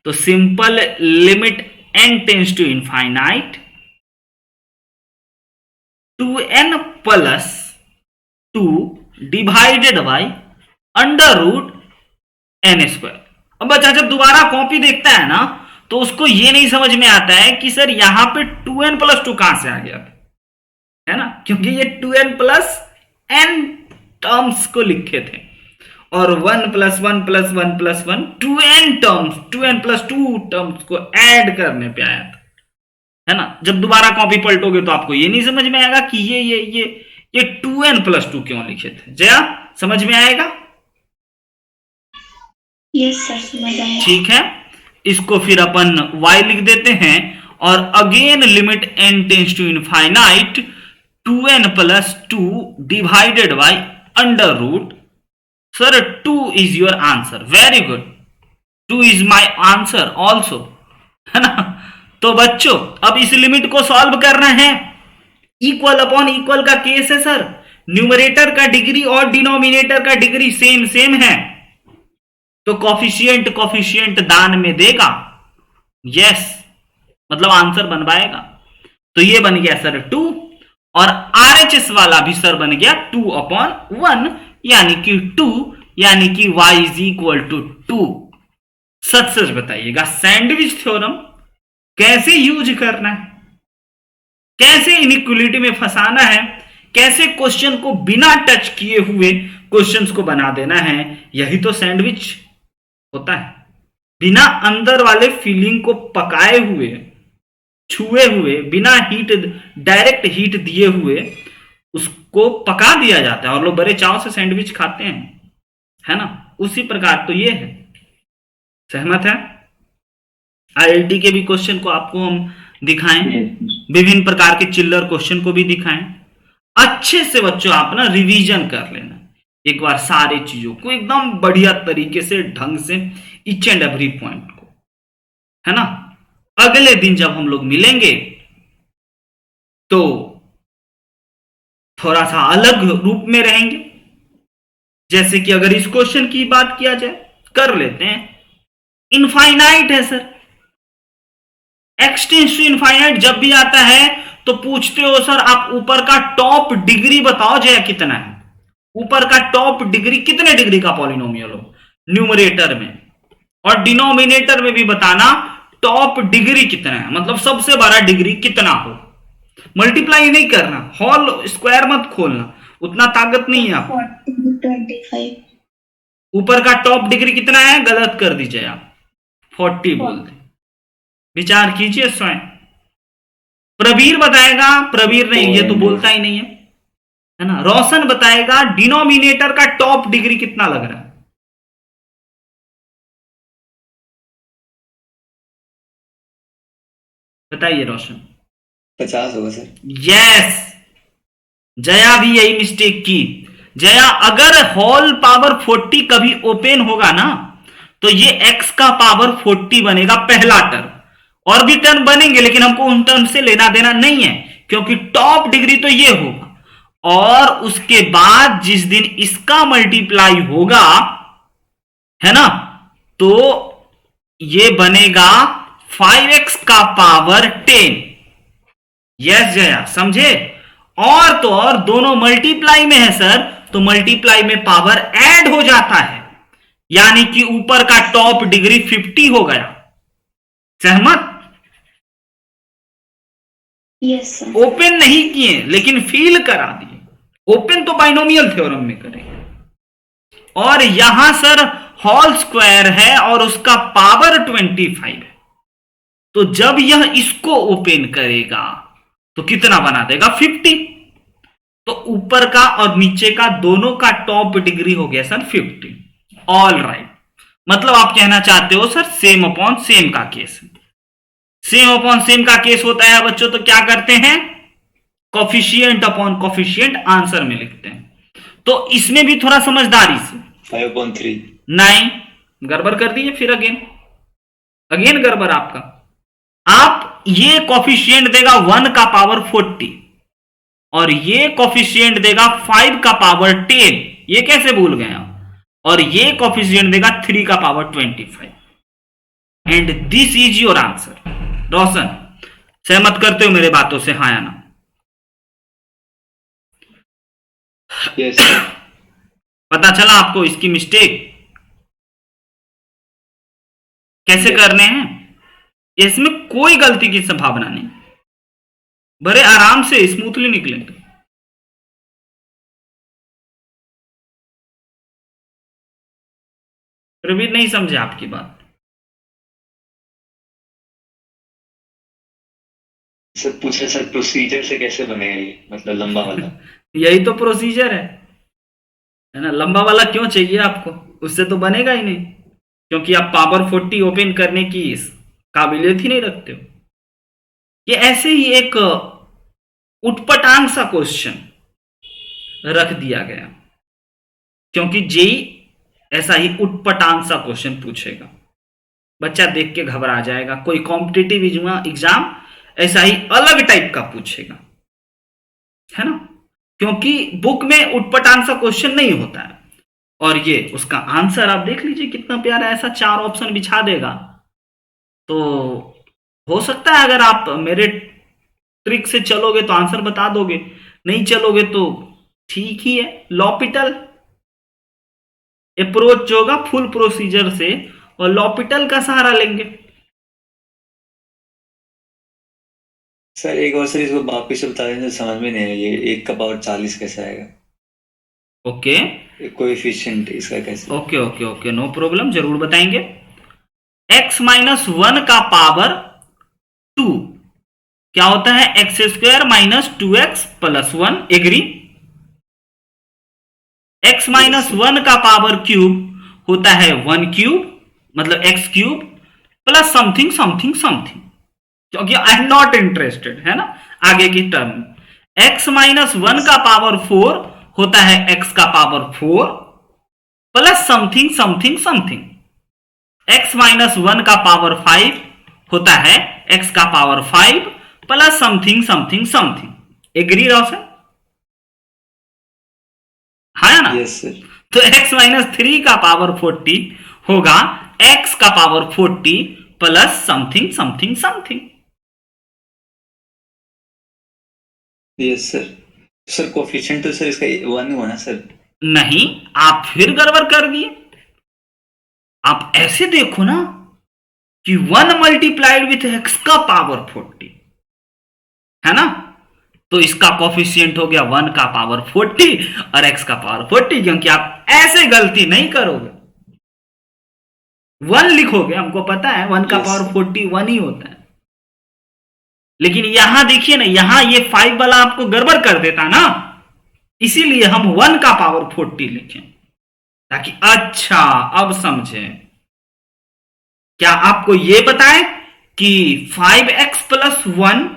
तो simple limit n tends to infinite 2n plus 2 divided by under root n square. अब बच्चा जब दोबारा कॉपी देखता है ना तो उसको ये नहीं समझ में आता है कि सर यहां पे 2n प्लस 2 कहां से आ गया, है ना? क्योंकि ये 2n प्लस n टर्म्स को लिखे थे, और 1 plus 1 plus 1 plus 1 2n terms, 2n plus 2 terms को ऐड करने पे आया था, है ना? जब दोबारा कॉपी पलटोगे तो आपको ये नहीं समझ में आएगा कि ये 2n+2 क्यों लिखे थे? जया समझ में आएगा? यस सर, समझ आया। ठीक है, इसको फिर अपन y लिख देते हैं और again limit n tends to infinite 2n+2 divided by under root. Sir 2 is your answer, very good, 2 is my answer also, है ना। तो बच्चों अब इस लिमिट को सॉल्व करना है। इक्वल अपॉन इक्वल का केस है सर, न्यूमरेटर का डिग्री और डिनोमिनेटर का डिग्री सेम सेम है, तो कॉफिशिएंट कॉफिशिएंट दान में देगा, यस, मतलब आंसर बन पाएगा। तो ये बन गया सर 2 और RHS वाला भी सर बन गया 2/1 यानी कि 2, यानी कि y इज इक्वल टू 2। सच सच बताइएगा सैंडविच थ्योरम कैसे यूज करना है, कैसे इनइक्वलिटी में फंसाना है, कैसे क्वेश्चन को बिना टच किए हुए क्वेश्चंस को बना देना है, यही तो सैंडविच होता है। बिना अंदर वाले फीलिंग को पकाए हुए, छुए हुए, बिना हीट, डायरेक्ट हीट दिए हुए उसको पका दिया जाता है और लोग बड़े चाव से सैंडविच खाते हैं, है ना। उसी प्रकार तो ये है, सहमत है? IIT के भी क्वेश्चन को आपको हम दिखाएं, विभिन्न प्रकार के चिल्लर क्वेश्चन को भी दिखाएं। अच्छे से बच्चों आप ना रिवीजन कर लेना एक बार सारी चीजों को एकदम बढ़िया तरीके से, ढंग से, ईच एंड एवरी पॉइंट को, है ना। अगले दिन जब हम लोग मिलेंगे तो थोड़ा सा अलग रूप में रहेंगे। जैसे कि अगर इस क्वेश्चन की बात किया जाए, कर लेते हैं, इनफाइनाइट है सर, एक्सटेंस टू इनफाइनाइट जब भी आता है तो पूछते हो सर आप ऊपर का टॉप डिग्री बताओ जया कितना है, ऊपर का टॉप डिग्री कितने डिग्री का पॉलिनोमियल हो न्यूमरेटर में, और डिनोमिनेटर में भी बताना टॉप डिग्री कितना है, मतलब सबसे बड़ा डिग्री कितना हो। मल्टीप्लाई नहीं करना, होल स्क्वायर मत खोलना, उतना ताकत नहीं है आपको। 25। ऊपर का टॉप डिग्री कितना है गलत कर दीजिए आप, 40 बोल दे, विचार कीजिए स्वयं। प्रवीर बताएगा, प्रवीर नहीं, ये तो बोलता ही नहीं है ना। रोशन बताएगा डिनोमिनेटर का टॉप डिग्री कितना लग रहा है, बताइए रोशन। 50 होगा सर। यस, जया भी यही मिस्टेक की। जया अगर होल पावर 40 कभी ओपन होगा ना तो ये x का पावर 40 बनेगा पहला टर्म, और भी टर्म बनेंगे लेकिन हमको उन टर्म से लेना देना नहीं है, क्योंकि टॉप डिग्री तो ये होगा, और उसके बाद जिस दिन इसका मल्टीप्लाई होगा, है ना, तो ये बनेगा 5x का पावर 10। यस जया, समझे? और तो और दोनों मल्टीप्लाई में है सर, तो मल्टीप्लाई में पावर ऐड हो जाता है, यानी कि ऊपर का टॉप डिग्री 50 हो गया। सहमत? Yes sir. ओपन नहीं किए लेकिन फील करा दिए। ओपन तो बाइनोमियल थ्योरम में करेंगे, और यहां सर होल स्क्वायर है और उसका पावर 25 है, तो जब यह इसको ओपन करेगा तो कितना बना देगा 50, तो ऊपर का और नीचे का दोनों का टॉप डिग्री हो गया सर 50। ऑल राइट, मतलब आप कहना चाहते हो सर सेम अपॉन सेम का केस है। सेम अपॉन सेम का केस होता है बच्चों तो क्या करते हैं, कॉफिशिएंट अपॉन कॉफिशिएंट आंसर में लिखते हैं। तो इसमें भी थोड़ा समझदारी से, 5/3 नहीं गड़बड़ कर दिए, फिर अगेन गड़बड़ आपका। आप ये कॉफिशिएंट देगा 1 का पावर 40 और ये कॉफिशिएंट देगा 5 का पावर 10, ये कैसे भूल गए आप, और ये कॉफिशिएंट देगा 3 का power 25, and this is your answer. Roshan सहमत करते हो मेरे बातों से, हाँ या ना? यस। पता चला आपको इसकी मिस्टेक कैसे करने हैं, इसमें कोई गलती की संभावना नहीं, बड़े आराम से स्मूथली निकलेंगे। प्रवीर नहीं समझे आपकी बात। सर पूछे सर प्रोसीजर से कैसे बनेगा ये, मतलब लंबा वाला। यही तो प्रोसीजर है ना। लंबा वाला क्यों चाहिए आपको, उससे तो बनेगा ही नहीं, क्योंकि आप पावर 40 ओपन करने की काबिलियत ही नहीं रखते हो। ये ऐसे ही एक उटपटांग सा क्वेश्चन रख दिया गया, क्योंकि जेई ऐसा ही उटपटांग सा क्वेश्चन पूछेगा, बच्चा देख के घबरा जाएगा। कोई कॉम्पिटिटिव एग्जाम ऐसा ही अलग टाइप का पूछेगा, है ना, क्योंकि बुक में उटपटांग सा क्वेश्चन नहीं होता है। और ये उसका आंसर आप देख लीजिए कितना प्यारा, ऐसा 4 ऑप्शन बिछा देगा। तो हो सकता है अगर आप मेरे ट्रिक से चलोगे तो आंसर बता दोगे, नहीं चलोगे तो ठीक ही है। लॉपिटल अप्रोच जो होगा फुल प्रोसीजर से, और लॉपिटल का सहारा लेंगे। सर एक और सर इसको वापिस से बता दें, समझ में नहीं है ये 1 का पावर 40 कैसे आएगा, ओके कोएफिशिएंट इसका कैसे। Okay okay okay, no problem, जरूर बताएंगे। x-1 का पावर 2 क्या होता है, X square minus 2x plus 1, agree. x-1 का पावर क्यूब होता है 1 क्यूब, मतलब x cube plus something something something, क्योंकि आई एम नॉट इंटरेस्टेड, है ना, आगे की टर्म। x-1 का पावर 4 होता है x का power 4 plus something something something. x-1 का पावर 5 होता है x का power 5 plus something something something, agree Roshan, है ना। Yes sir. तो x-3 का पावर 40 होगा x का power 40 plus something something something. Yes sir. Sir coefficient तो सर इसका 1 हुआ ना सर। नहीं, आप फिर गड़बड़ कर दिए। आप ऐसे देखो ना कि 1 मल्टीप्लाइड विथ x का पावर 40, है ना, तो इसका कोफिशिएंट हो गया 1 का पावर 40 और x का पावर 40, क्योंकि आप ऐसे गलती नहीं करोगे। 1 लिखोगे, हमको पता है 1 का Yes. पावर 40 1 ही होता है, लेकिन यहां देखिए ना, यहां ये 5 वाला आपको गड़बड़ कर देता ना, इसीलिए हम 1 का पावर 40 लिखें, ताकि अच्छा अब समझे। क्या आपको यह बताएं कि 5x प्लस 1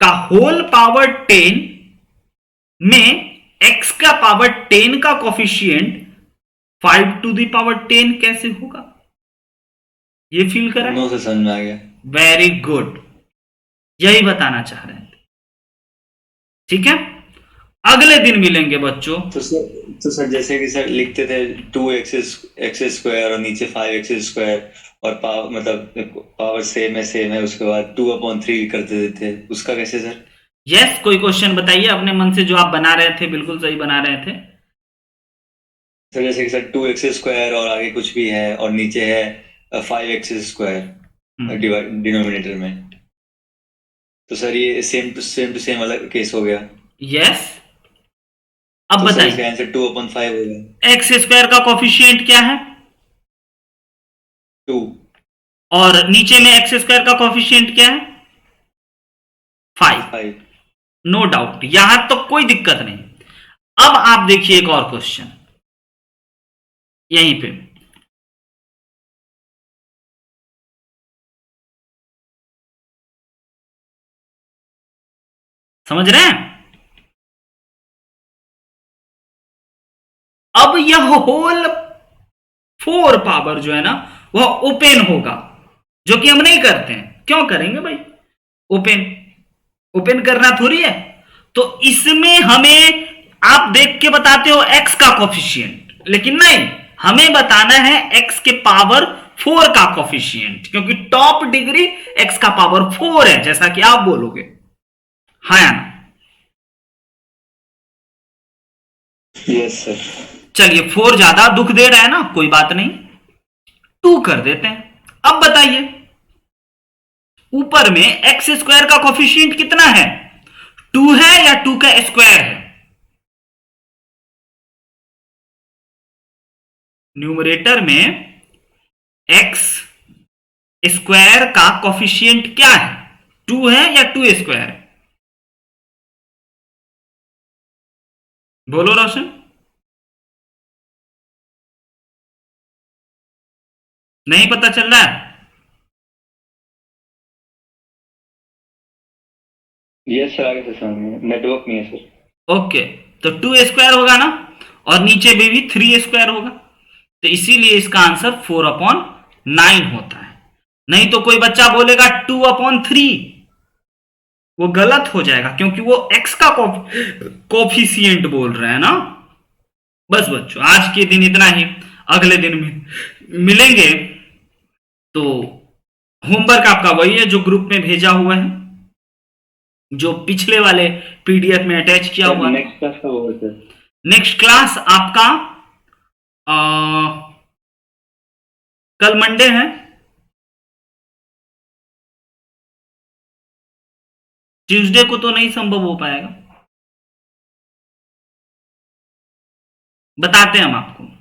का होल पावर 10 में x का पावर 10 का कोफिशिएंट 5 टू द पावर 10 कैसे होगा, ये फील करा। नो सर, समझ में आ गया। वेरी गुड, यही बताना चाह रहे थे। ठीक है, अगले दिन मिलेंगे बच्चों। तो सर जैसे कि सर लिखते थे 2x स्क्वायर और नीचे 5x स्क्वायर, और पावर मतलब पावर सेम है, उसके बाद 2/3 कर देते थे, उसका कैसे सर। यस, कोई क्वेश्चन बताइए अपने मन से जो आप बना रहे थे, बिल्कुल सही बना रहे थे। सर जैसे कि सर 2x स्क्वायर और आगे कुछ भी है और नीचे है 5x स्क्वायर डिनोमिनेटर में, तो सर ये सेम टू सेम वाला केस हो गया। यस, अब तो सर बताइए इसका आंसर 2/5 होगा। एक्स स्क्वायर का कोफिशिएंट क्या है, 2। और नीचे में एक्स स्क्वायर का कोफिशिएंट क्या है, 5। 5। नो डाउट, यहां तो कोई दिक्कत नहीं। अब आप देखिए एक और क्वेश्चन यहीं पे, समझ रहे हैं। अब यह होल 4 पावर जो है ना, वह ओपन होगा, जो कि हम नहीं करते हैं। क्यों करेंगे भाई, ओपन करना थोड़ी है। तो इसमें हमें आप देख के बताते हो x का कोफिशिएंट, लेकिन नहीं, हमें बताना है x के पावर 4 का कोफिशिएंट, क्योंकि टॉप डिग्री x का पावर 4 है, जैसा कि आप बोलोगे, हाँ या ना। Yes sir. चलिए 4 ज्यादा दुख दे रहा है ना, कोई बात नहीं, 2 कर देते हैं। अब बताइए ऊपर में एक्स स्क्वायर का कोफिशिएंट कितना है, 2 है या 2 का स्क्वायर है। न्यूमरेटर में एक्स स्क्वायर का कोफिशिएंट क्या है, 2 है या 2 स्क्वायर है। बोलो रोशन। नहीं पता चल रहा है? यस सर, आगे से समझ में नेटवर्क नहीं है सर। ओके, तो 2 स्क्वायर होगा ना, और नीचे भी 3 स्क्वायर होगा, तो इसीलिए इसका आंसर 4/9 होता है। नहीं तो कोई बच्चा बोलेगा 2/3, वो गलत हो जाएगा, क्योंकि वो x का कोफिशिएंट बोल रहे हैं ना। बस बच्चों, आज के दिन इतना ही। अगले दिन में मिलेंगे। तो होमवर्क आपका वही है जो ग्रुप में भेजा हुआ है, जो पिछले वाले पीडीएफ में अटैच किया हुआ है। नेक्स्ट क्लास का वो है सर। नेक्स्ट क्लास आपका आ, कल मंडे है, ट्यूसडे को तो नहीं संभव हो पाएगा, बताते हैं हम आपको।